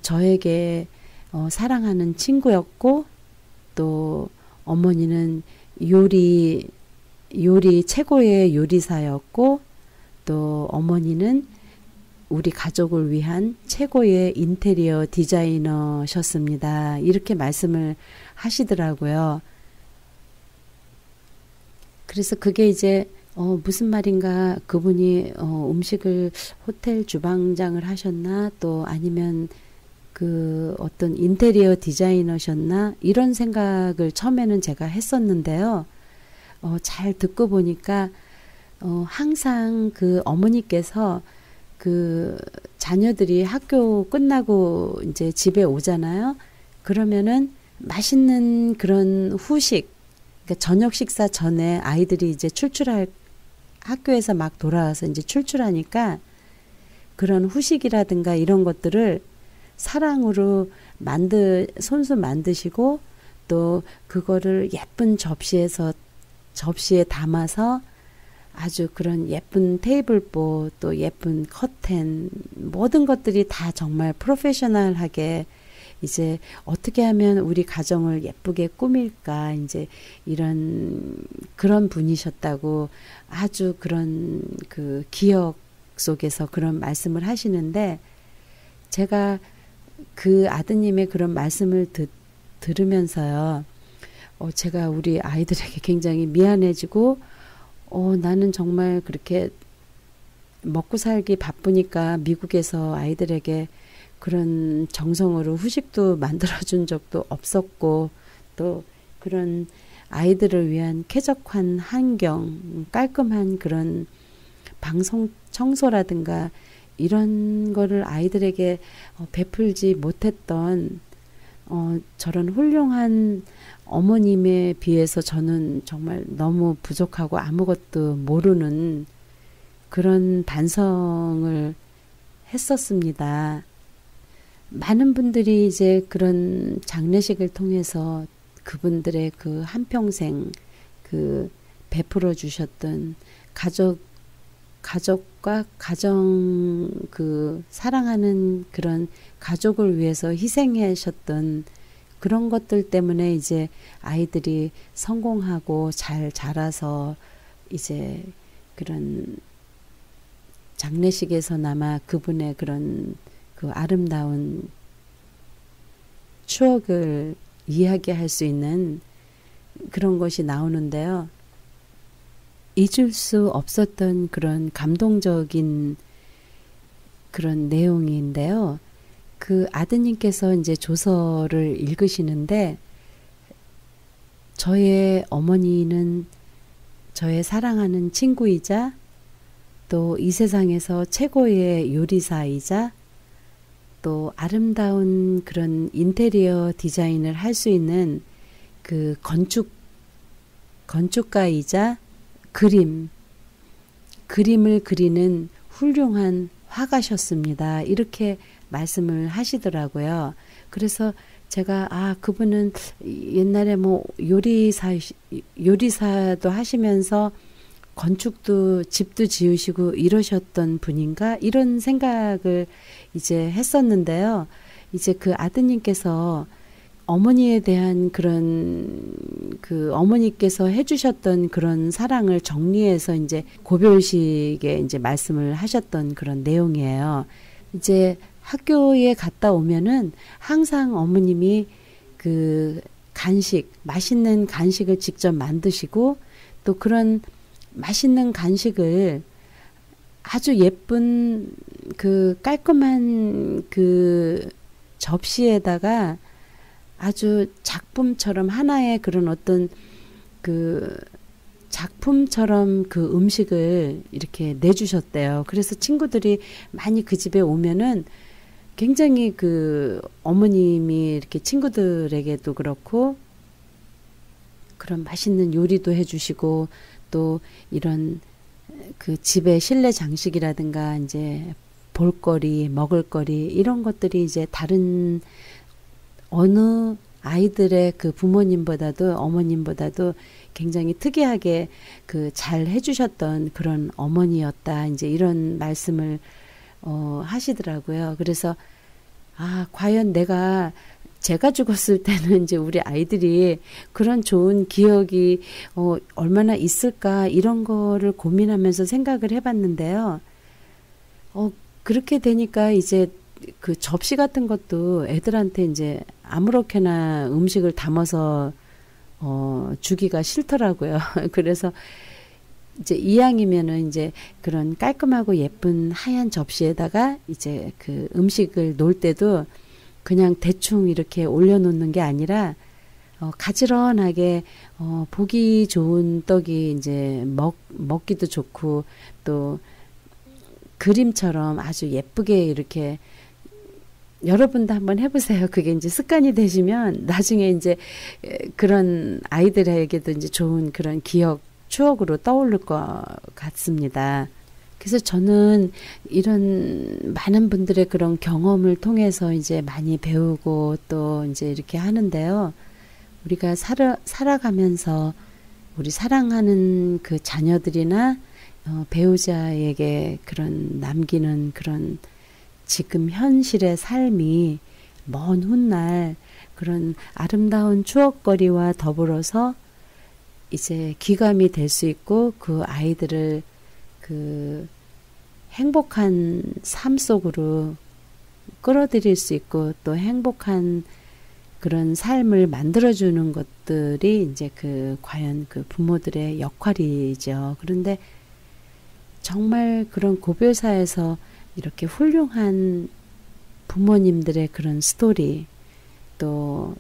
저에게 사랑하는 친구였고 또 어머니는 요리 최고의 요리사였고 또 어머니는 우리 가족을 위한 최고의 인테리어 디자이너셨습니다. 이렇게 말씀을 하시더라고요. 그래서 그게 이제 무슨 말인가 그분이 음식을 호텔 주방장을 하셨나 또 아니면 그 어떤 인테리어 디자이너셨나 이런 생각을 처음에는 제가 했었는데요. 잘 듣고 보니까 항상 그 어머니께서 그 자녀들이 학교 끝나고 이제 집에 오잖아요. 그러면은 맛있는 그런 후식, 그러니까 저녁 식사 전에 아이들이 이제 학교에서 막 돌아와서 이제 출출하니까 그런 후식이라든가 이런 것들을 사랑으로 손수 만드시고 또 그거를 예쁜 접시에 담아서 아주 그런 예쁜 테이블보 또 예쁜 커튼 모든 것들이 다 정말 프로페셔널하게 이제 어떻게 하면 우리 가정을 예쁘게 꾸밀까 이제 그런 분이셨다고 아주 그런 그 기억 속에서 그런 말씀을 하시는데 제가 그 아드님의 그런 말씀을 들으면서요. 제가 우리 아이들에게 굉장히 미안해지고 나는 정말 그렇게 먹고 살기 바쁘니까 미국에서 아이들에게 그런 정성으로 후식도 만들어준 적도 없었고 또 그런 아이들을 위한 쾌적한 환경, 깔끔한 그런 방송 청소라든가 이런 거를 아이들에게 베풀지 못했던 저런 훌륭한 어머님에 비해서 저는 정말 너무 부족하고 아무것도 모르는 그런 반성을 했었습니다. 많은 분들이 이제 그런 장례식을 통해서 그분들의 그 한평생 그 베풀어 주셨던 가족과 가정 그 사랑하는 그런 가족을 위해서 희생하셨던 그런 것들 때문에 이제 아이들이 성공하고 잘 자라서 이제 그런 장례식에서나마 그분의 그런 그 아름다운 추억을 이야기할 수 있는 그런 것이 나오는데요. 잊을 수 없었던 그런 감동적인 그런 내용인데요. 그 아드님께서 이제 조서를 읽으시는데 저의 어머니는 저의 사랑하는 친구이자 또 이 세상에서 최고의 요리사이자 또 아름다운 그런 인테리어 디자인을 할 수 있는 그 건축가이자 그림을 그리는 훌륭한 화가셨습니다. 이렇게 말씀을 하시더라고요. 그래서 제가 그분은 옛날에 뭐 요리사도 하시면서 건축도 집도 지으시고 이러셨던 분인가 이런 생각을 이제 했었는데요. 이제 그 아드님께서 어머니에 대한 그런 그 어머니께서 해주셨던 그런 사랑을 정리해서 이제 고별식에 이제 말씀을 하셨던 그런 내용이에요. 이제 학교에 갔다 오면은 항상 어머님이 그 맛있는 간식을 직접 만드시고 또 그런 맛있는 간식을 아주 예쁜 그 깔끔한 그 접시에다가 아주 작품처럼 하나의 그런 어떤 그 작품처럼 그 음식을 이렇게 내주셨대요. 그래서 친구들이 많이 그 집에 오면은 굉장히 그 어머님이 이렇게 친구들에게도 그렇고 그런 맛있는 요리도 해주시고 또 이런 그 집의 실내 장식이라든가 이제 볼거리, 먹을거리 이런 것들이 이제 다른 어느 아이들의 그 부모님보다도 어머님보다도 굉장히 특이하게 그 잘 해주셨던 그런 어머니였다. 이제 이런 말씀을 하시더라고요. 그래서 과연 제가 죽었을 때는 이제 우리 아이들이 그런 좋은 기억이 얼마나 있을까 이런 거를 고민하면서 생각을 해봤는데요. 그렇게 되니까 이제 그 접시 같은 것도 애들한테 이제 아무렇게나 음식을 담아서 주기가 싫더라고요. 그래서 이제 이왕이면은 이제 그런 깔끔하고 예쁜 하얀 접시에다가 이제 그 음식을 놓을 때도 그냥 대충 이렇게 올려놓는 게 아니라 가지런하게 보기 좋은 떡이 이제 먹기도 좋고 또 그림처럼 아주 예쁘게 이렇게 여러분도 한번 해보세요. 그게 이제 습관이 되시면 나중에 이제 그런 아이들에게도 이제 좋은 그런 추억으로 떠오를 것 같습니다. 그래서 저는 이런 많은 분들의 그런 경험을 통해서 이제 많이 배우고 또 이제 이렇게 하는데요. 우리가 살아가면서 우리 사랑하는 그 자녀들이나 배우자에게 그런 남기는 그런 지금 현실의 삶이 먼 훗날 그런 아름다운 추억거리와 더불어서 이제 귀감이 될 수 있고 그 아이들을 그 행복한 삶 속으로 끌어들일 수 있고 또 행복한 그런 삶을 만들어주는 것들이 이제 과연 그 부모들의 역할이죠. 그런데 정말 그런 고별사에서 이렇게 훌륭한 부모님들의 그런 스토리 또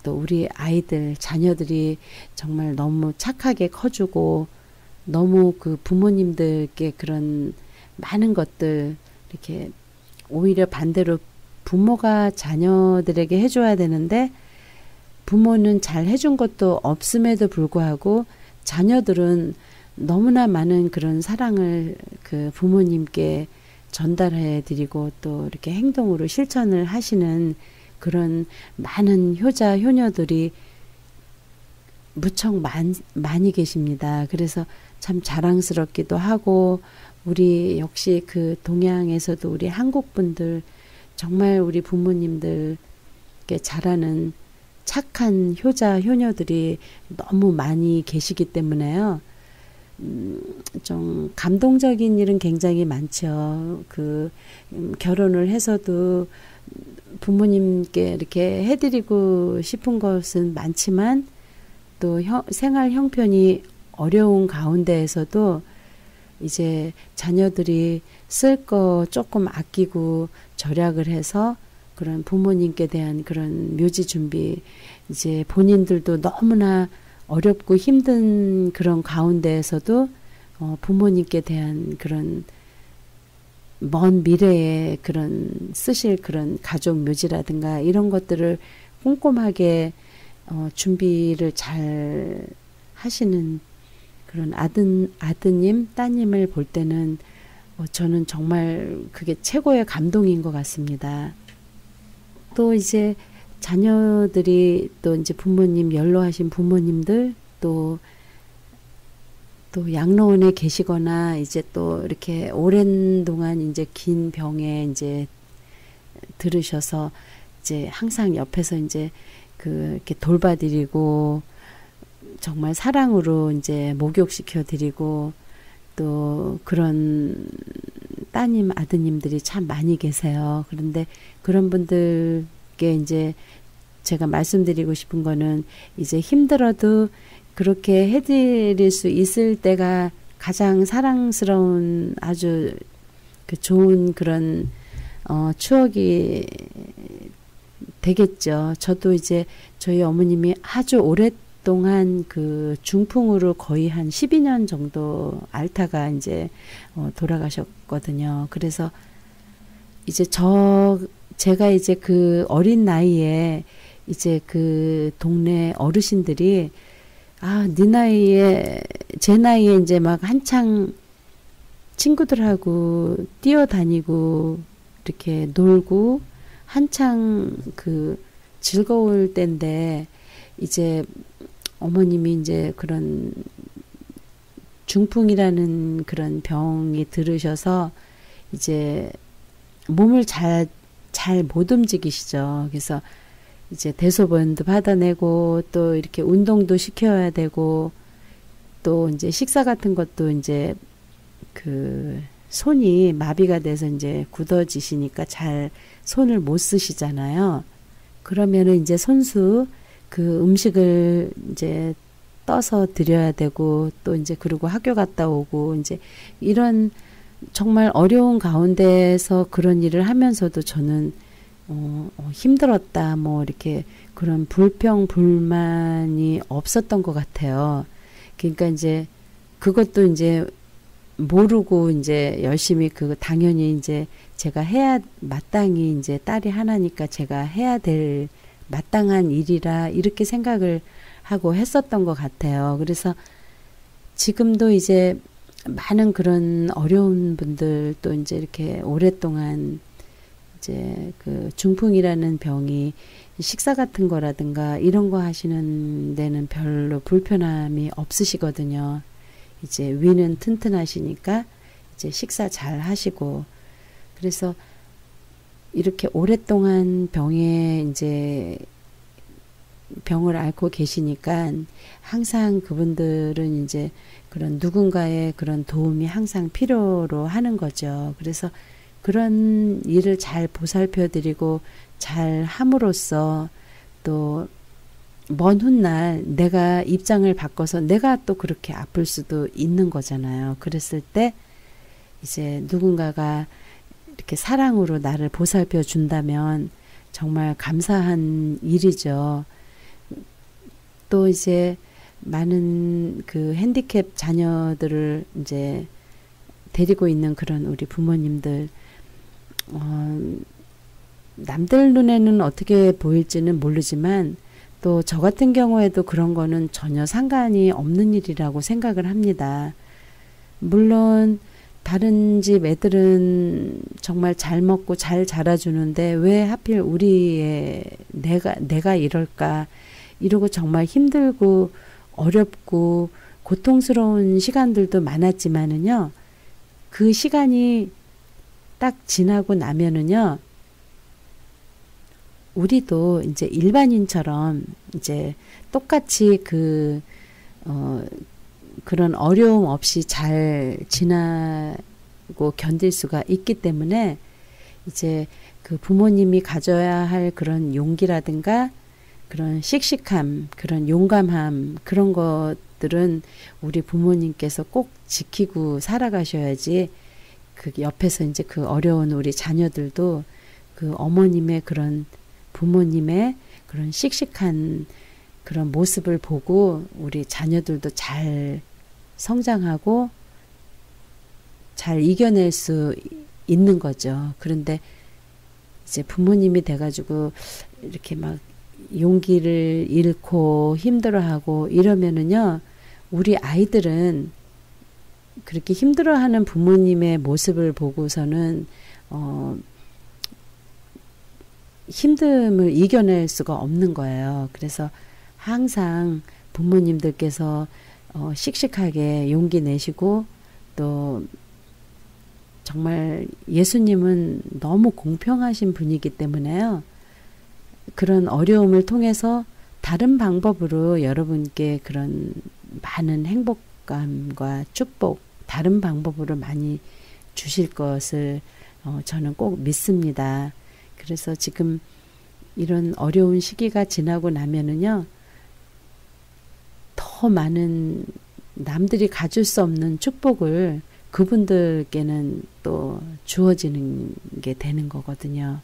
우리 아이들, 자녀들이 정말 너무 착하게 커주고 너무 그 부모님들께 그런 많은 것들 이렇게 오히려 반대로 부모가 자녀들에게 해줘야 되는데 부모는 잘 해준 것도 없음에도 불구하고 자녀들은 너무나 많은 그런 사랑을 그 부모님께 전달해 드리고 또 이렇게 행동으로 실천을 하시는 그런 많은 효자, 효녀들이 무척 많이 계십니다. 그래서 참 자랑스럽기도 하고 우리 역시 그 동양에서도 우리 한국 분들 정말 우리 부모님들께 잘하는 착한 효자, 효녀들이 너무 많이 계시기 때문에요. 좀 감동적인 일은 굉장히 많죠. 결혼을 해서도 부모님께 이렇게 해드리고 싶은 것은 많지만 또 생활 형편이 어려운 가운데에서도 이제 자녀들이 쓸 거 조금 아끼고 절약을 해서 그런 부모님께 대한 그런 묘지 준비, 이제 본인들도 너무나 어렵고 힘든 그런 가운데에서도 부모님께 대한 그런 먼 미래에 그런 쓰실 그런 가족 묘지라든가 이런 것들을 꼼꼼하게 준비를 잘 하시는 그런 아드님, 따님을 볼 때는 저는 정말 그게 최고의 감동인 것 같습니다. 또 이제 자녀들이 또 이제 부모님, 연로하신 부모님들 또 양로원에 계시거나 이제 또 이렇게 오랜 동안 이제 긴 병에 이제 들으셔서 이제 항상 옆에서 이제 이렇게 돌봐드리고 정말 사랑으로 이제 목욕시켜 드리고 또 그런 따님, 아드님들이 참 많이 계세요. 그런데 그런 분들께 이제 제가 말씀드리고 싶은 거는 이제 힘들어도 그렇게 해드릴 수 있을 때가 가장 사랑스러운 아주 좋은 그런 추억이 되겠죠. 저도 이제 저희 어머님이 아주 오랫동안 그 중풍으로 거의 한 12년 정도 앓다가 이제 돌아가셨거든요. 그래서 이제 제가 이제 그 어린 나이에 이제 그 동네 어르신들이 네 나이에, 제 나이에 이제 막 한창 친구들하고 뛰어다니고 이렇게 놀고 한창 즐거울 때인데 이제 어머님이 이제 그런 중풍이라는 그런 병이 들으셔서 이제 몸을 잘 못 움직이시죠. 그래서 이제 대소변도 받아내고 또 이렇게 운동도 시켜야 되고 또 이제 식사 같은 것도 이제 손이 마비가 돼서 이제 굳어지시니까 잘 손을 못 쓰시잖아요. 그러면은 이제 손수 음식을 이제 떠서 드려야 되고 또 이제 그리고 학교 갔다 오고 이제 이런 정말 어려운 가운데서 그런 일을 하면서도 저는 힘들었다 뭐 이렇게 그런 불평불만이 없었던 것 같아요. 그러니까 이제 그것도 이제 모르고 이제 열심히 당연히 이제 제가 해야 마땅히 이제 딸이 하나니까 제가 해야 될 마땅한 일이라 이렇게 생각을 하고 했었던 것 같아요. 그래서 지금도 이제 많은 그런 어려운 분들 또 이제 이렇게 오랫동안 이제 중풍이라는 병이 식사 같은 거라든가 이런 거 하시는 데는 별로 불편함이 없으시거든요. 이제 위는 튼튼하시니까 이제 식사 잘 하시고 그래서 이렇게 오랫동안 이제 병을 앓고 계시니까 항상 그분들은 이제 그런 누군가의 그런 도움이 항상 필요로 하는 거죠. 그래서 그런 일을 잘 보살펴 드리고 잘 함으로써 또 먼 훗날 내가 입장을 바꿔서 내가 또 그렇게 아플 수도 있는 거잖아요. 그랬을 때 이제 누군가가 이렇게 사랑으로 나를 보살펴 준다면 정말 감사한 일이죠. 또 이제 많은 핸디캡 자녀들을 이제 데리고 있는 그런 우리 부모님들 남들 눈에는 어떻게 보일지는 모르지만 또 저 같은 경우에도 그런 거는 전혀 상관이 없는 일이라고 생각을 합니다. 물론 다른 집 애들은 정말 잘 먹고 잘 자라주는데 왜 하필 우리의 내가 이럴까, 이러고 정말 힘들고 어렵고 고통스러운 시간들도 많았지만은요, 그 시간이 딱 지나고 나면은요, 우리도 이제 일반인처럼 이제 똑같이 그런 어려움 없이 잘 지나고 견딜 수가 있기 때문에 이제 그 부모님이 가져야 할 그런 용기라든가 그런 씩씩함, 그런 용감함, 그런 것들은 우리 부모님께서 꼭 지키고 살아가셔야지 그 옆에서 이제 그 어려운 우리 자녀들도 그 어머님의 그런 부모님의 그런 씩씩한 그런 모습을 보고 우리 자녀들도 잘 성장하고 잘 이겨낼 수 있는 거죠. 그런데 이제 부모님이 돼가지고 이렇게 막 용기를 잃고 힘들어하고 이러면은요, 우리 아이들은 그렇게 힘들어하는 부모님의 모습을 보고서는 힘듦을 이겨낼 수가 없는 거예요. 그래서 항상 부모님들께서 씩씩하게 용기 내시고, 또 정말 예수님은 너무 공평하신 분이기 때문에요. 그런 어려움을 통해서 다른 방법으로 여러분께 그런 많은 행복감과 축복, 다른 방법으로 많이 주실 것을 저는 꼭 믿습니다. 그래서 지금 이런 어려운 시기가 지나고 나면은요, 더 많은 남들이 가질 수 없는 축복을 그분들께는 또 주어지는 게 되는 거거든요.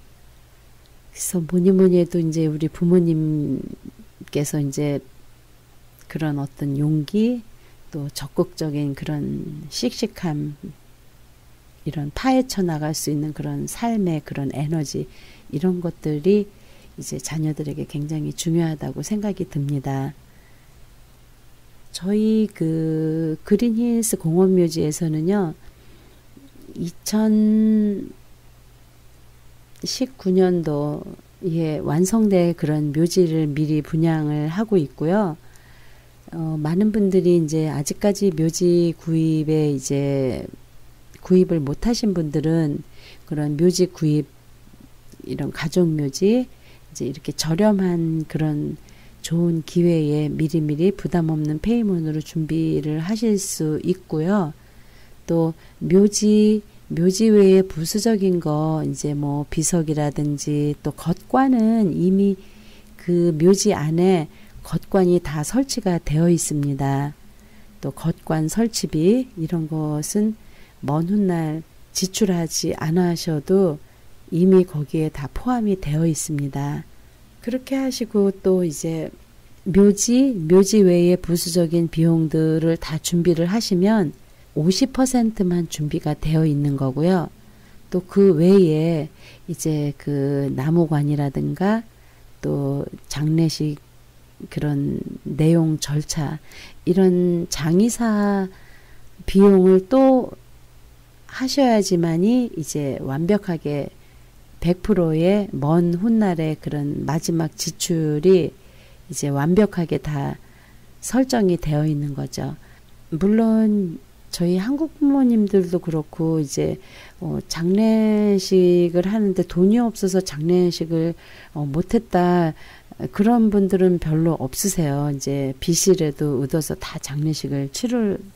그래서 뭐니 해도 이제 우리 부모님께서 이제 그런 어떤 용기, 또 적극적인 그런 씩씩함, 이런 파헤쳐 나갈 수 있는 그런 삶의 그런 에너지, 이런 것들이 이제 자녀들에게 굉장히 중요하다고 생각이 듭니다. 저희 그 그린힐스 공원묘지에서는요, 2019년도에 완성될 그런 묘지를 미리 분양을 하고 있고요. 많은 분들이 이제 아직까지 묘지 구입에 이제 구입을 못 하신 분들은 그런 묘지 구입, 이런 가족 묘지, 이제 이렇게 저렴한 그런 좋은 기회에 미리미리 부담 없는 페이먼으로 준비를 하실 수 있고요. 또 묘지 외에 부수적인 거, 이제 뭐 비석이라든지 또 겉관은 이미 그 묘지 안에 겉관이 다 설치가 되어 있습니다. 또 겉관 설치비, 이런 것은 먼 훗날 지출하지 않으셔도 이미 거기에 다 포함이 되어 있습니다. 그렇게 하시고 또 이제 묘지 외에 부수적인 비용들을 다 준비를 하시면 50%만 준비가 되어 있는 거고요. 또 그 외에 이제 그 나무관이라든가 또 장례식 그런 내용 절차, 이런 장의사 비용을 또 하셔야지만이 이제 완벽하게 100%의 먼 훗날의 그런 마지막 지출이 이제 완벽하게 다 설정이 되어 있는 거죠. 물론 저희 한국 부모님들도 그렇고 이제 장례식을 하는데 돈이 없어서 장례식을 못했다, 그런 분들은 별로 없으세요. 이제 빚이라도 얻어서 다 장례식을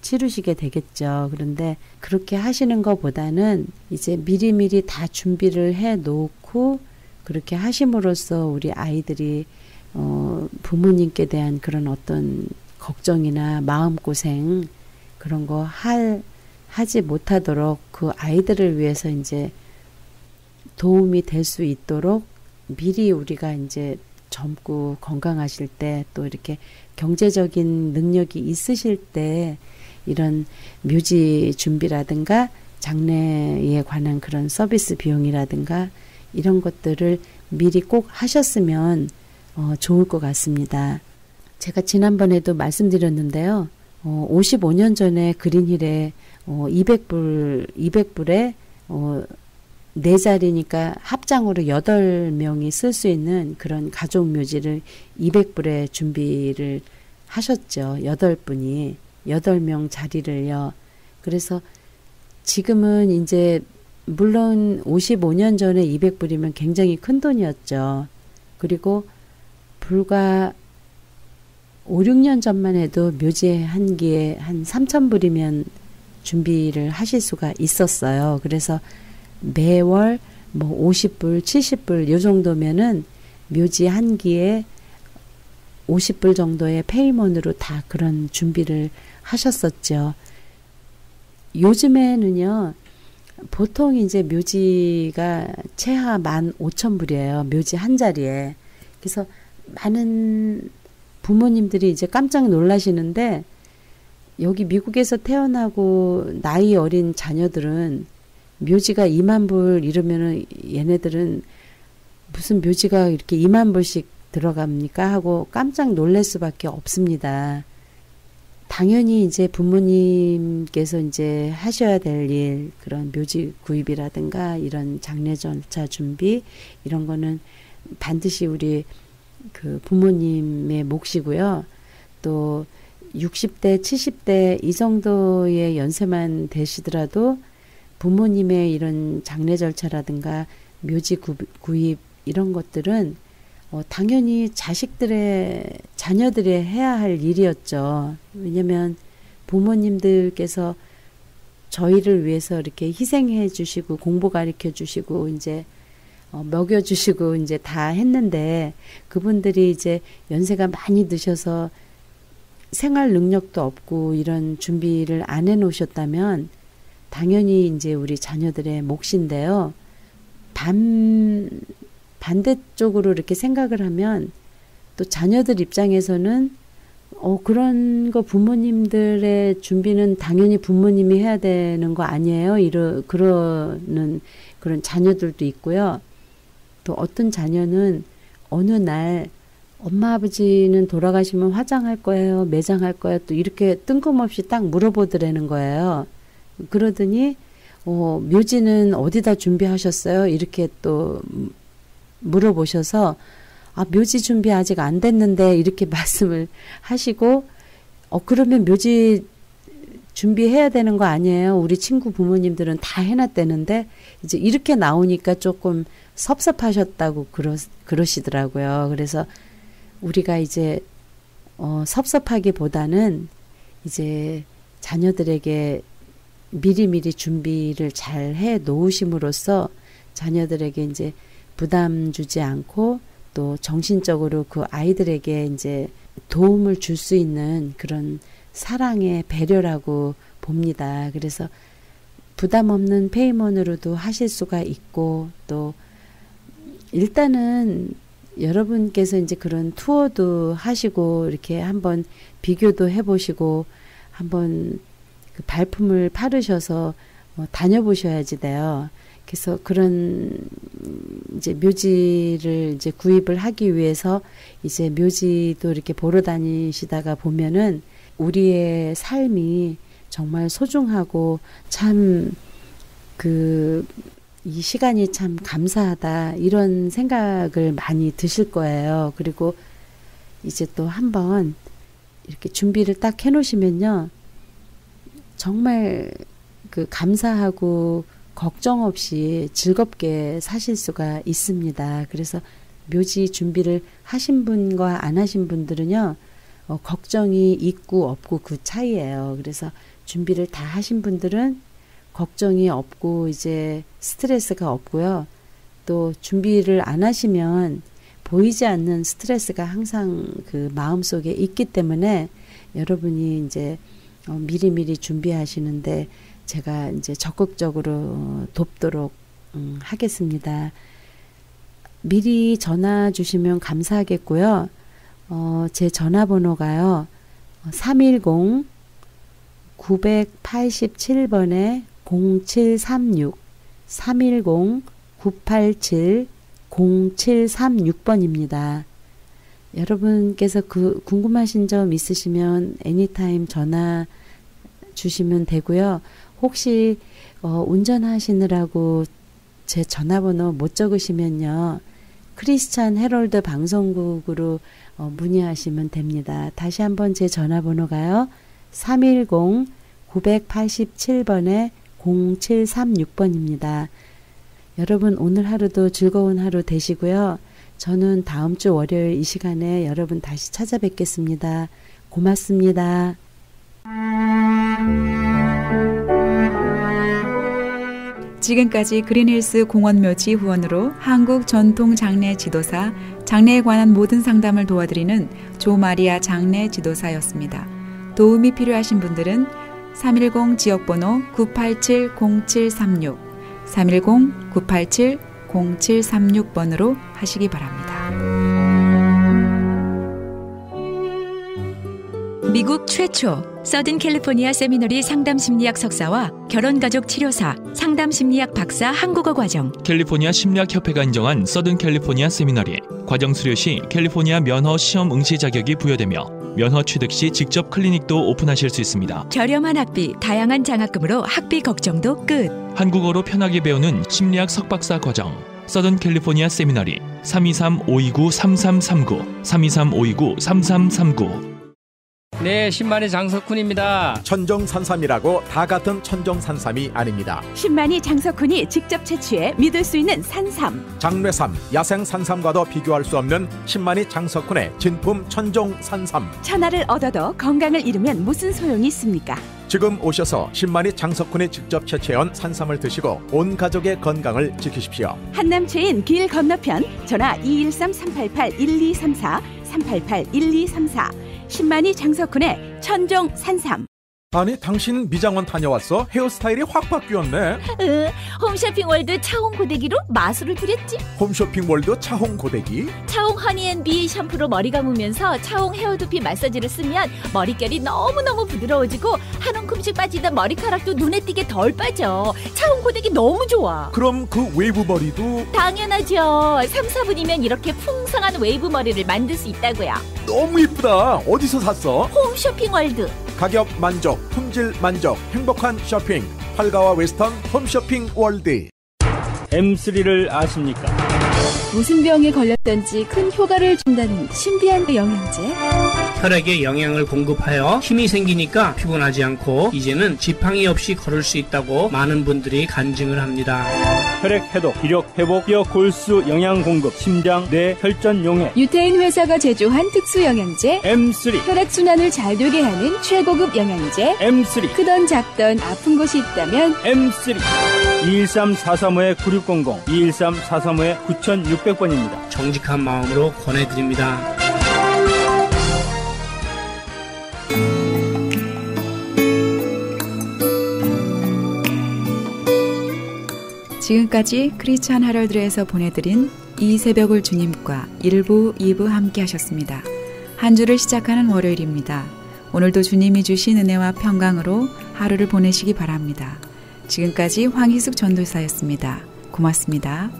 치르시게 되겠죠. 그런데 그렇게 하시는 것보다는 이제 미리미리 다 준비를 해 놓고 그렇게 하심으로써 우리 아이들이 부모님께 대한 그런 어떤 걱정이나 마음고생, 그런 거 하지 못하도록 그 아이들을 위해서 이제 도움이 될 수 있도록 미리 우리가 이제 젊고 건강하실 때, 또 이렇게 경제적인 능력이 있으실 때 이런 묘지 준비라든가 장례에 관한 그런 서비스 비용이라든가 이런 것들을 미리 꼭 하셨으면 좋을 것 같습니다. 제가 지난번에도 말씀드렸는데요. 55년 전에 그린힐에 200불에 4자리니까 합장으로 8명이 쓸 수 있는 그런 가족 묘지를 200불에 준비를 하셨죠. 8분이 8명 자리를요. 그래서 지금은 이제 물론 55년 전에 200불이면 굉장히 큰 돈이었죠. 그리고 불과 5, 6년 전만 해도 묘지 한 기에 한 3,000불이면 준비를 하실 수가 있었어요. 그래서 매월 뭐 50불, 70불 요 정도면은 묘지 한 기에 50불 정도의 페이먼으로 다 그런 준비를 하셨었죠. 요즘에는요, 보통 이제 묘지가 최하 15,000불이에요. 묘지 한 자리에. 그래서 많은 부모님들이 이제 깜짝 놀라시는데, 여기 미국에서 태어나고 나이 어린 자녀들은 묘지가 2만 불 이러면은 얘네들은 무슨 묘지가 이렇게 2만 불씩 들어갑니까? 하고 깜짝 놀랄 수밖에 없습니다. 당연히 이제 부모님께서 이제 하셔야 될 일, 그런 묘지 구입이라든가 이런 장례 절차 준비, 이런 거는 반드시 우리 그 부모님의 몫이고요. 또 60대, 70대 이 정도의 연세만 되시더라도 부모님의 이런 장례 절차라든가 묘지 구입 이런 것들은 당연히 자녀들의 해야 할 일이었죠. 왜냐면 부모님들께서 저희를 위해서 이렇게 희생해 주시고 공부 가르쳐 주시고 이제 먹여 주시고 이제 다 했는데, 그분들이 이제 연세가 많이 드셔서 생활 능력도 없고 이런 준비를 안 해 놓으셨다면 당연히 이제 우리 자녀들의 몫인데요. 반대쪽으로 이렇게 생각을 하면 또 자녀들 입장에서는 그런 거 부모님들의 준비는 당연히 부모님이 해야 되는 거 아니에요? 그러는 그런 자녀들도 있고요. 또 어떤 자녀는 어느 날 엄마 아버지는 돌아가시면 화장할 거예요? 매장할 거예요? 또 이렇게 뜬금없이 딱 물어보더라는 거예요. 그러더니 묘지는 어디다 준비하셨어요? 이렇게 또 물어보셔서 묘지 준비 아직 안 됐는데 이렇게 말씀을 하시고 그러면 묘지 준비해야 되는 거 아니에요? 우리 친구 부모님들은 다 해놨다는데 이제 이렇게 나오니까 조금 섭섭하셨다고 그러시더라고요. 그래서 우리가 이제 섭섭하기보다는 이제 자녀들에게 미리미리 준비를 잘 해 놓으심으로써 자녀들에게 이제 부담 주지 않고 또 정신적으로 그 아이들에게 이제 도움을 줄 수 있는 그런 사랑의 배려라고 봅니다. 그래서 부담 없는 페이먼으로도 하실 수가 있고, 또 일단은 여러분께서 이제 그런 투어도 하시고 이렇게 한번 비교도 해보시고 한번 그 발품을 팔으셔서 다녀보셔야지 돼요. 그래서 그런 이제 묘지를 이제 구입을 하기 위해서 이제 묘지도 이렇게 보러 다니시다가 보면은 우리의 삶이 정말 소중하고 참 이 시간이 참 감사하다 이런 생각을 많이 드실 거예요. 그리고 이제 또 한번 이렇게 준비를 딱 해놓으시면요, 정말 그 감사하고 걱정 없이 즐겁게 사실 수가 있습니다. 그래서 묘지 준비를 하신 분과 안 하신 분들은요, 걱정이 있고 없고 그 차이예요. 그래서 준비를 다 하신 분들은 걱정이 없고 이제 스트레스가 없고요. 또 준비를 안 하시면 보이지 않는 스트레스가 항상 그 마음속에 있기 때문에 여러분이 이제 미리미리 준비하시는데 제가 이제 적극적으로 돕도록 하겠습니다. 미리 전화 주시면 감사하겠고요. 제 전화번호가요. 310-987번에 0736 310 987-0736번입니다. 여러분께서 궁금하신 점 있으시면 애니타임 전화 주시면 되고요. 혹시 운전하시느라고 제 전화번호 못 적으시면요. 크리스찬 헤럴드 방송국으로 문의하시면 됩니다. 다시 한번 제 전화번호가요. 310-987번에 0736번입니다. 여러분 오늘 하루도 즐거운 하루 되시고요. 저는 다음 주 월요일 이 시간에 여러분 다시 찾아뵙겠습니다. 고맙습니다. 지금까지 그린힐스 공원묘지 후원으로 한국 전통 장례 지도사, 장례에 관한 모든 상담을 도와드리는 조마리아 장례 지도사였습니다. 도움이 필요하신 분들은 310 지역번호 987-0736, 310-987-0736번으로 하시기 바랍니다. 미국 최초 서든 캘리포니아 세미너리 상담심리학 석사와 결혼가족 치료사, 상담심리학 박사 한국어 과정, 캘리포니아 심리학협회가 인정한 서든 캘리포니아 세미너리, 과정 수료 시 캘리포니아 면허 시험 응시 자격이 부여되며 면허 취득 시 직접 클리닉도 오픈하실 수 있습니다. 저렴한 학비, 다양한 장학금으로 학비 걱정도 끝. 한국어로 편하게 배우는 심리학 석박사 과정, 서든 캘리포니아 세미너리 323-529-3339, 323-529-3339. 네, 신만이 장석훈입니다. 천정산삼이라고 다 같은 천정산삼이 아닙니다. 신만이 장석훈이 직접 채취해 믿을 수 있는 산삼. 장례삼, 야생산삼과도 비교할 수 없는 신만이 장석훈의 진품 천정산삼. 천하를 얻어도 건강을 잃으면 무슨 소용이 있습니까? 지금 오셔서 신만이 장석훈이 직접 채취해온 산삼을 드시고 온 가족의 건강을 지키십시오. 한남체인 길 건너편 전화 213-388-1234, 388-1234. 신만이 장석훈의 천정 산삼. 아니 당신 미장원 다녀왔어? 헤어스타일이 확 바뀌었네. 홈쇼핑 월드 차홍 고데기로 마술을 부렸지. 홈쇼핑 월드 차홍 고데기? 차홍 허니앤비 샴푸로 머리 감으면서 차홍 헤어두피 마사지를 쓰면 머릿결이 너무너무 부드러워지고 한 움큼씩 빠지던 머리카락도 눈에 띄게 덜 빠져. 차홍 고데기 너무 좋아. 그럼 그 웨이브 머리도? 당연하죠. 3, 4분이면 이렇게 풍성한 웨이브 머리를 만들 수 있다고요. 너무 이쁘다. 어디서 샀어? 홈쇼핑 월드. 가격 만족, 품질 만족, 행복한 쇼핑. 팔가와 웨스턴 홈쇼핑 월드. M3를 아십니까? 무슨 병에 걸렸던지 큰 효과를 준다는 신비한 영양제. 혈액에 영양을 공급하여 힘이 생기니까 피곤하지 않고 이제는 지팡이 없이 걸을 수 있다고 많은 분들이 간증을 합니다. 혈액 해독, 기력 회복, 뼈 골수 영양 공급, 심장, 뇌, 혈전 용해. 유태인 회사가 제조한 특수 영양제 M3. 혈액 순환을 잘 되게 하는 최고급 영양제 M3. 크던 작던 아픈 곳이 있다면 M3. 213-435-9600, 213-435-9600번입니다. 정직한 마음으로 권해드립니다. 지금까지 크리스찬 헤럴드에서 보내드린 이 새벽을 주님과 1부, 2부 함께 하셨습니다. 한 주를 시작하는 월요일입니다. 오늘도 주님이 주신 은혜와 평강으로 하루를 보내시기 바랍니다. 지금까지 황희숙 전도사였습니다. 고맙습니다.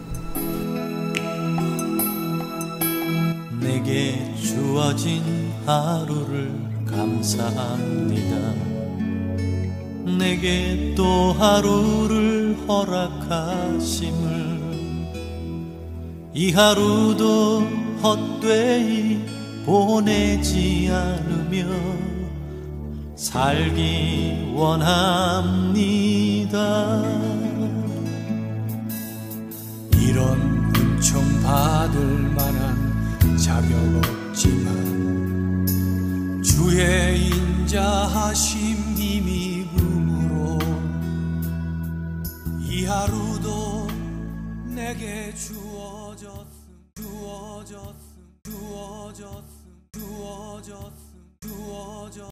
내게 주어진 하루를 감사합니다. 내게 또 하루를 허락하심을, 이 하루도 헛되이 보내지 않으며 살기 원합니다. 이런 은총 받을 만한 자격 없지만 주의 인자하심 힘입음으로 이 하루도 내게 주어졌음.